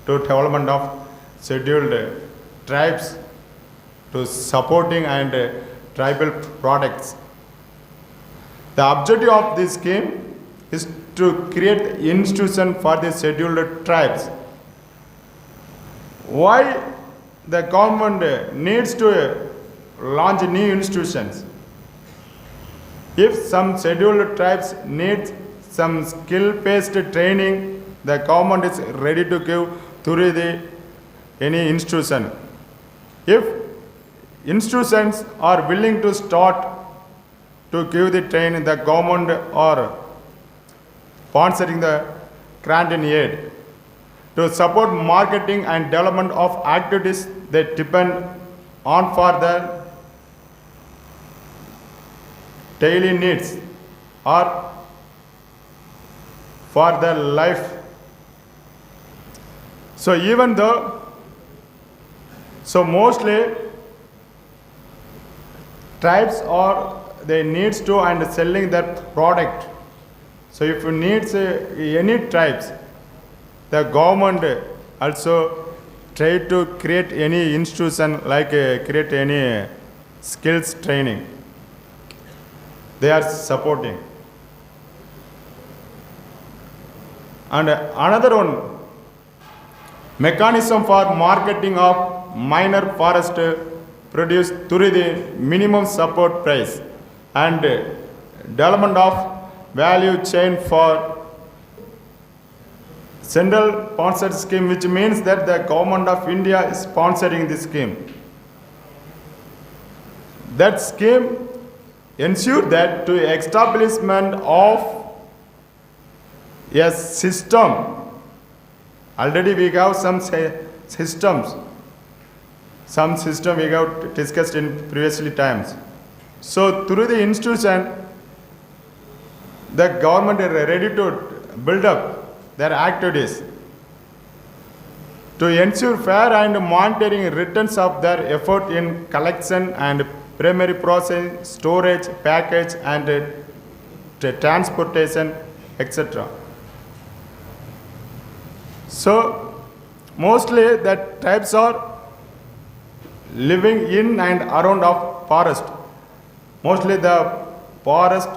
to development of scheduled tribes, to supporting and tribal products. The objective of this scheme is to create institution for the scheduled tribes. Why the government needs to launch new institutions? If some scheduled tribes need some skill-based training, the government is ready to give through any institution. If institutions are willing to start to give the training, the government are sponsoring the grant and aid to support marketing and development of activities that depend on for the daily needs or for their life. So even though, so mostly tribes are they needs to and selling their product. So if you needs any tribes, the government also try to create any institution like create any skills training. They are supporting. And another one, mechanism for marketing of minor forest produce through the minimum support price and development of value chain for central sponsored scheme, which means that the government of India is sponsoring this scheme. That scheme ensure that to establishment of a system. Already we have some systems. Some system we have discussed in previously times. So through the institution, the government is ready to build up their activities to ensure fair and monitoring returns of their effort in collection and primary processing, storage, package and transportation, etc. So mostly the tribes are living in and around of forest. Mostly the forest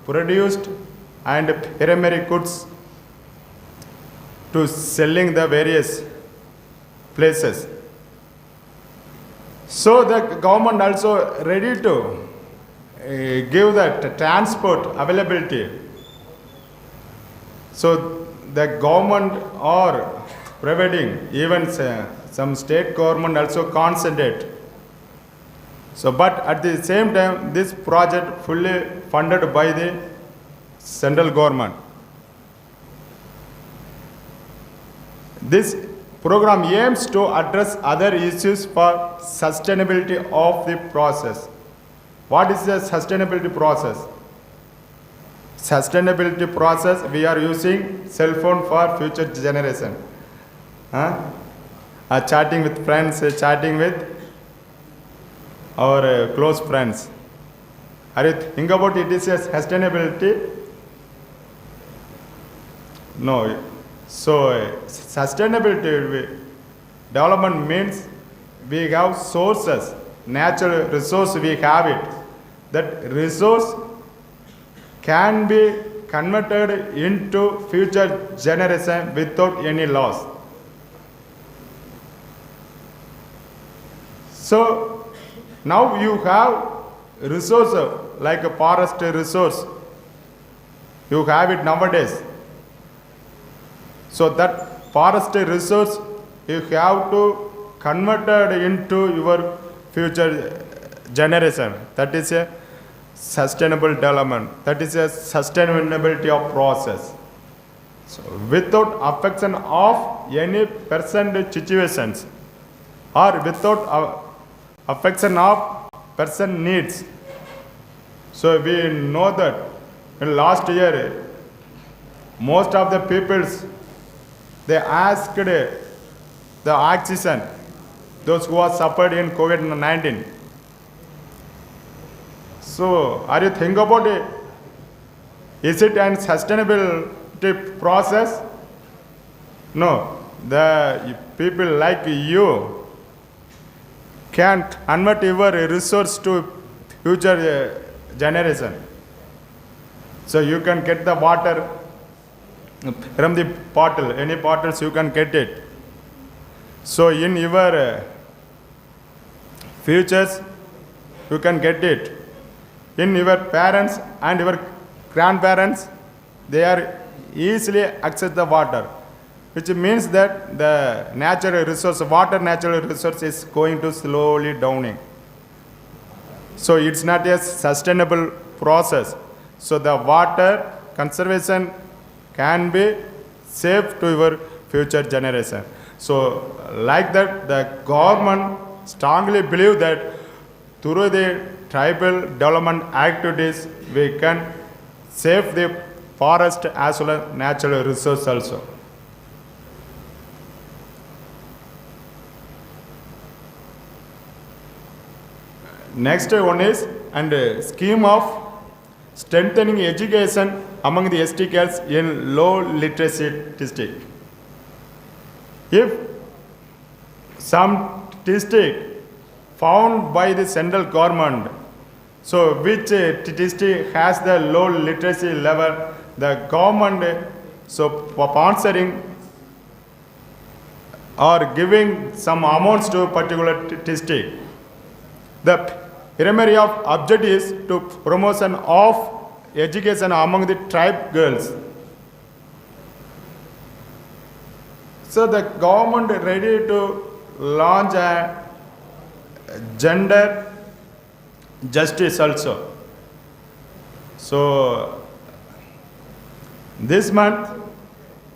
produced and primary goods to selling the various places. So the government also ready to give the transport availability. So the government are providing, even some state government also concentrate. So but at the same time, this project fully funded by the central government. This program aims to address other issues for sustainability of the process. What is the sustainability process? Sustainability process, we are using cell phone for future generation. Chatting with friends, chatting with our close friends. Are you think about it is a sustainability? No. So sustainability development means we have sources, natural resource we have it. That resource can be converted into future generation without any loss. So now you have resource like a forest resource, you have it nowadays. So that forest resource you have to convert it into your future generation. That is a sustainable development. That is a sustainability of process. So without affection of any present situations or without affection of person needs. So we know that in last year, most of the peoples, they asked the oxygen, those who are suffered in COVID-19. So are you thinking about it? Is it a sustainable process? No. The people like you can convert your resource to future generation. So you can get the water from the bottle, any bottles you can get it. So in your futures, you can get it. In your parents and your grandparents, they are easily access the water, which means that the natural resource, water natural resource is going to slowly downing. So it's not a sustainable process. So the water conservation can be saved to your future generation. So like that, the government strongly believe that through the tribal development activities, we can save the forest as well as natural resource also. Next one is scheme of strengthening education among the ST girls in low literacy district. If some district found by the central government, so which district has the low literacy level, the government sponsoring or giving some amounts to a particular district. The primary objective is to promotion of education among the tribe girls. So the government ready to launch a gender justice also. So this month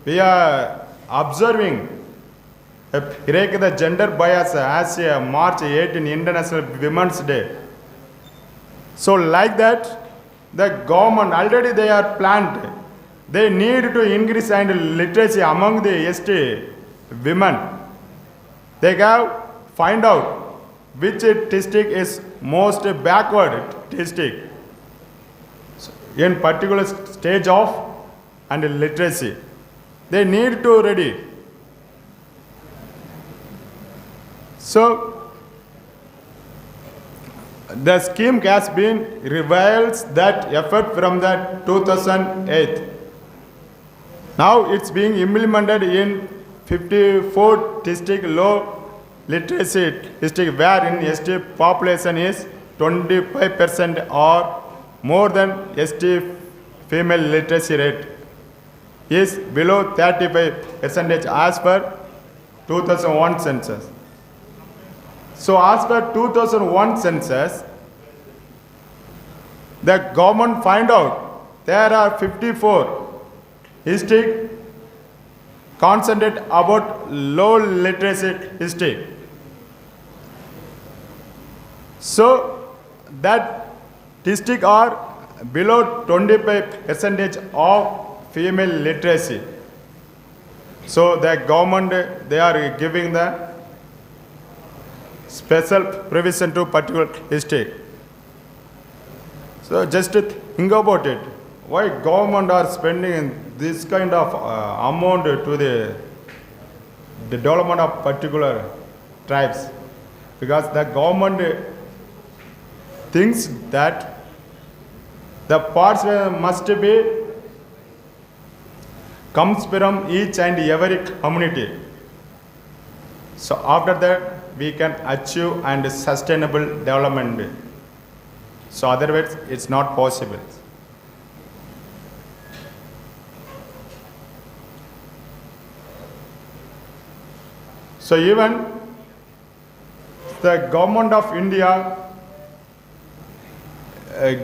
we are observing break the gender bias as March 18 International Women's Day. So like that, the government already they are planned. They need to increase and literacy among the ST women. They have find out which district is most backward district in particular stage of and literacy. They need to ready. So the scheme has been reveals that effort from the 2008. Now it's being implemented in 54 district low literacy district where in ST population is 25% or more than ST female literacy rate is below 35% as per 2001 census. So as per 2001 census, the government find out there are 54 districts concentrate about low literacy district. So that district are below 25% of female literacy. So the government they are giving the special provision to particular district. So just to think about it, why government are spending this kind of amount to the development of particular tribes? Because the government thinks that the parts must be comes from each and every community. So after that we can achieve and sustainable development. So otherwise, it's not possible. So even the government of India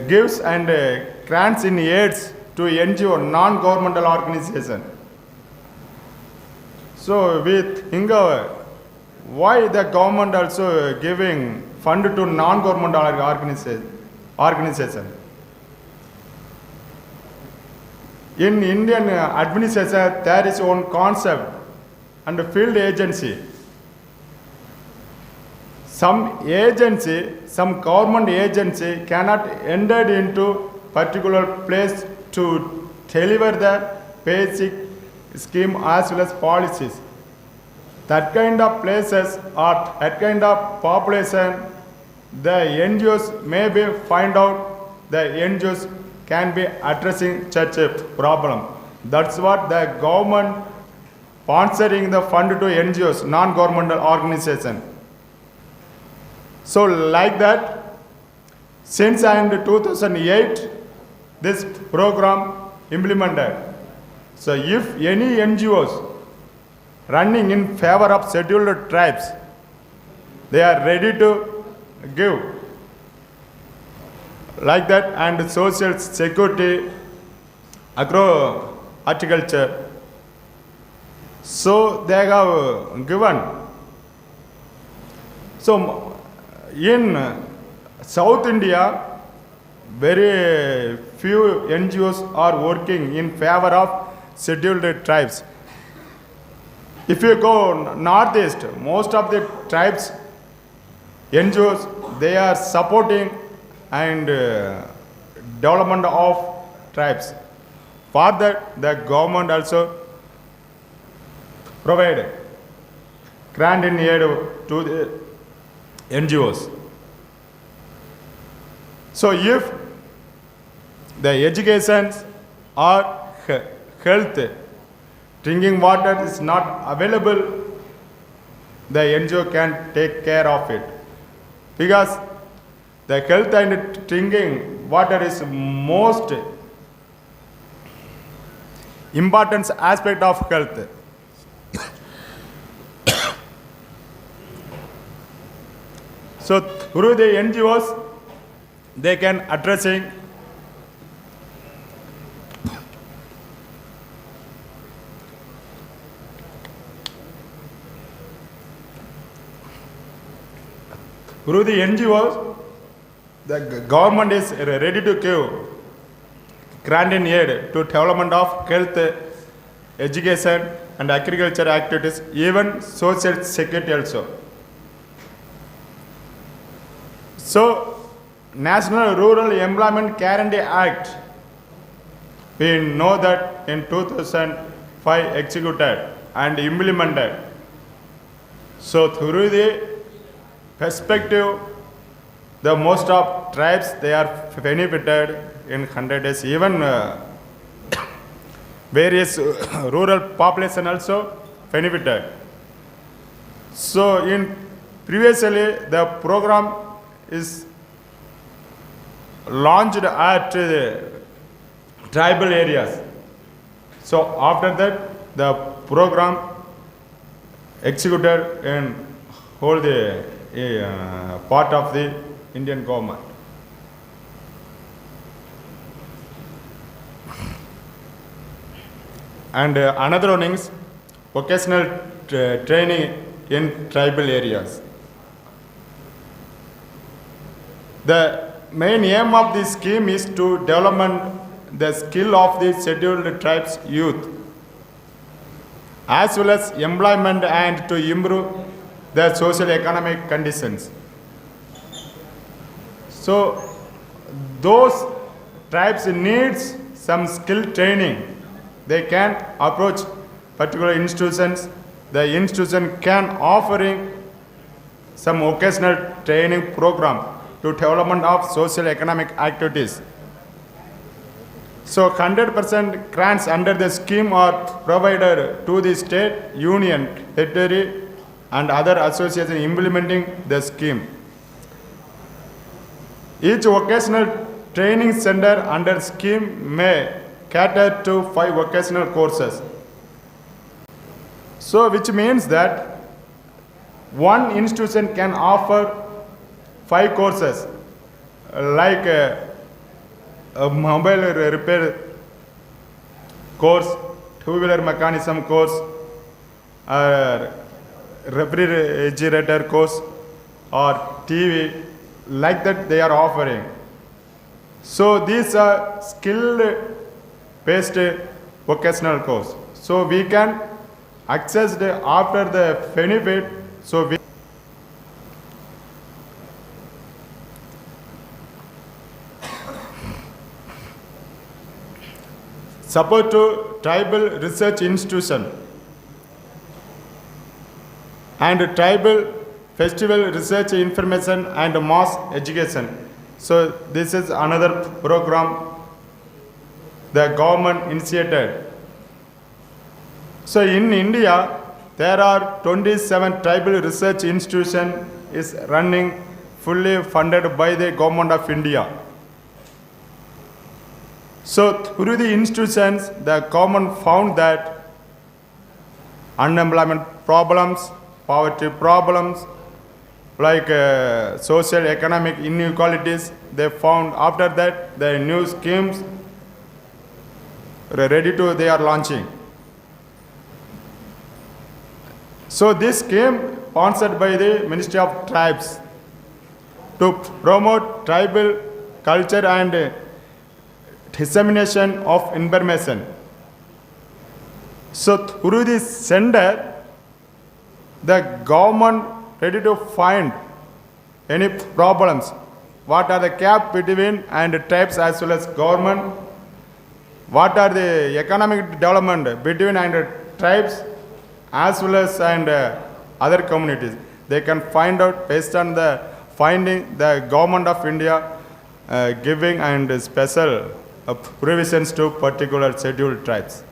gives and grants in aids to NGO, non-governmental organization. So we think why the government also giving fund to non-governmental organization. In Indian administration, there is one concept and field agency. Some agency, some government agency cannot enter into particular place to deliver the basic scheme as well as policies. That kind of places or that kind of population, the NGOs maybe find out the NGOs can be addressing such a problem. That's what the government sponsoring the fund to NGOs, non-governmental organization. So like that, since 2008, this program implemented. So if any NGOs running in favor of scheduled tribes, they are ready to give like that, and social security, agro horticulture. So they have given. So in South India, very few NGOs are working in favor of scheduled tribes. If you go northeast, most of the tribes, NGOs, they are supporting and development of tribes. For that, the government also provided grant in aid to the NGOs. So if the education or health, drinking water is not available, the NGO can take care of it. Because the health and drinking water is most important aspect of health. So through the NGOs, they can addressing through the NGOs, the government is ready to give grant in aid to development of health, education and agriculture activities, even social security also. So, National Rural Employment Guarantee Act, we know that in 2005 executed and implemented. So through the perspective, the most of tribes, they are benefited in 100 days. Even various rural population also benefited. So in previously, the program is launched at tribal areas. So after that, the program executed in whole the part of the Indian government. And another one is vocational training in tribal areas. The main aim of this scheme is to develop the skill of the scheduled tribes youth, as well as employment and to improve their social economic conditions. So those tribes needs some skill training. They can approach particular institutions. The institution can offering some occasional training program to development of social economic activities. So 100% grants under the scheme are provided to the state, union, territory and other associations implementing the scheme. Each vocational training center under scheme may cater to 5 vocational courses. So which means that one institution can offer 5 courses like a mobile repair course, two-wheeler mechanism course, refrigerator course, or TV, like that they are offering. So these are skill-based vocational course. So we can access after the benefit. So we support to tribal research institution and tribal festival research information and mass education. So this is another program the government initiated. So in India there are 27 tribal research institution is running fully funded by the government of India. So through the institutions, the government found that unemployment problems, poverty problems, like social economic inequalities, they found after that the new schemes they are launching. So this scheme sponsored by the Ministry of Tribes to promote tribal culture and dissemination of information. So through this center, the government ready to find any problems. What are the gap between and tribes as well as government? What are the economic development between and tribes as well as and other communities? They can find out based on the finding the government of India giving and special provisions to particular scheduled tribes.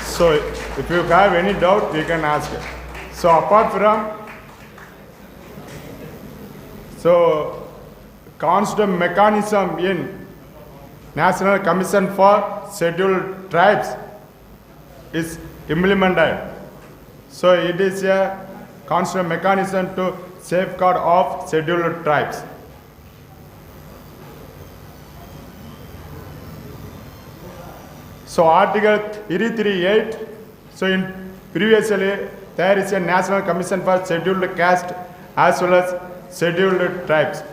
So if you have any doubt, you can ask. So apart from constant mechanism in National Commission for Scheduled Tribes is implemented. So it is a constant mechanism to safeguard of scheduled tribes. So Article 338, so in previously there is a National Commission for Scheduled Caste as well as Scheduled Tribes.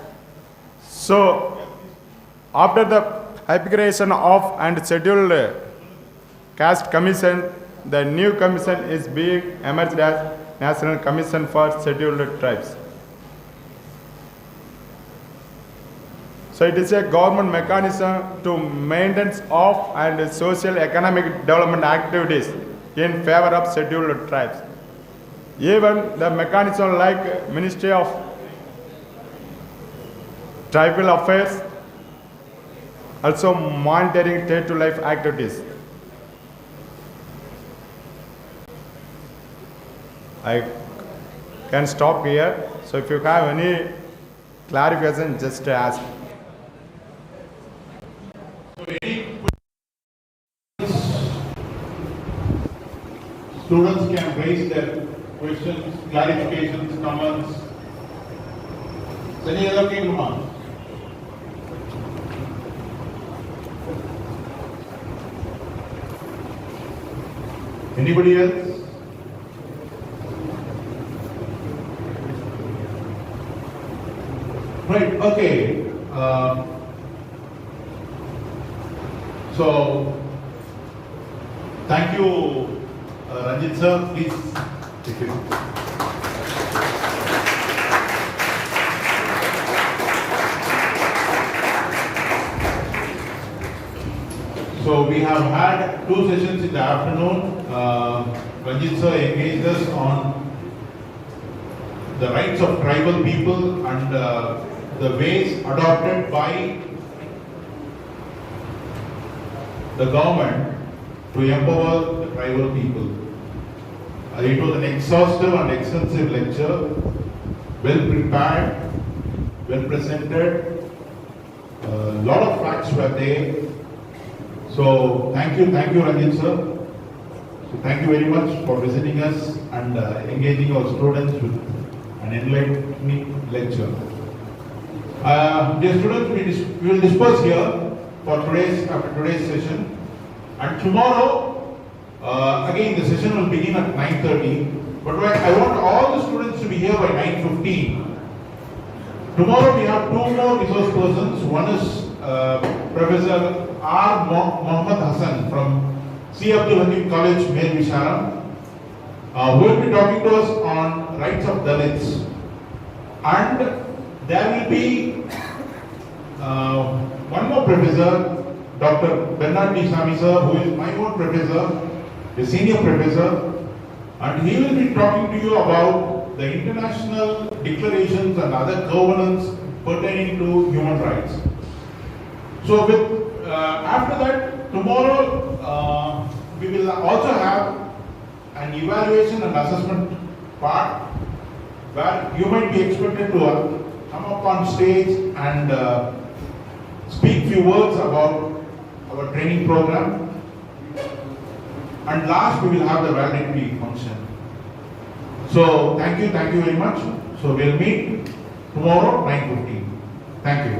So after the application of and Scheduled Caste Commission, the new commission is being emerged as National Commission for Scheduled Tribes. So it is a government mechanism to maintenance of and social economic development activities in favor of scheduled tribes. Even the mechanism like Ministry of Tribal Affairs also monitoring day-to-life activities. I can stop here. So if you have any clarification, just ask. Students can raise their questions, clarifications, comments. Any other thing, Anybody else? Right, okay. So, thank you, Ranjit sir. Please, if you. So we have had 2 sessions in the afternoon. Ranjit sir engaged us on the rights of tribal people and the ways adopted by the government to empower the tribal people. It was an exhaustive and extensive lecture, well prepared, well presented. A lot of facts were there. So thank you Ranjit sir. So thank you very much for visiting us and engaging our students with an enlightening lecture. Dear students, we will disperse here for after today's session, and tomorrow again the session will begin at 9:30. But I want all the students to be here by 9:15. Tomorrow we have two more resource persons. One is Professor R. Mohammed Hassan from C. Abdul Hakim College, Male Visharam, who will be talking to us on rights of Dalits. And there will be one more professor, Dr. Bernard D. Sami sir, who is my own professor, a senior professor, and he will be talking to you about the international declarations and other governance pertaining to human rights. So after that, tomorrow we will also have an evaluation and assessment part where you might be expected to come up on stage and speak few words about our training program. And last, we will have the valedictory function. So thank you very much. So we'll meet tomorrow 9:15. Thank you.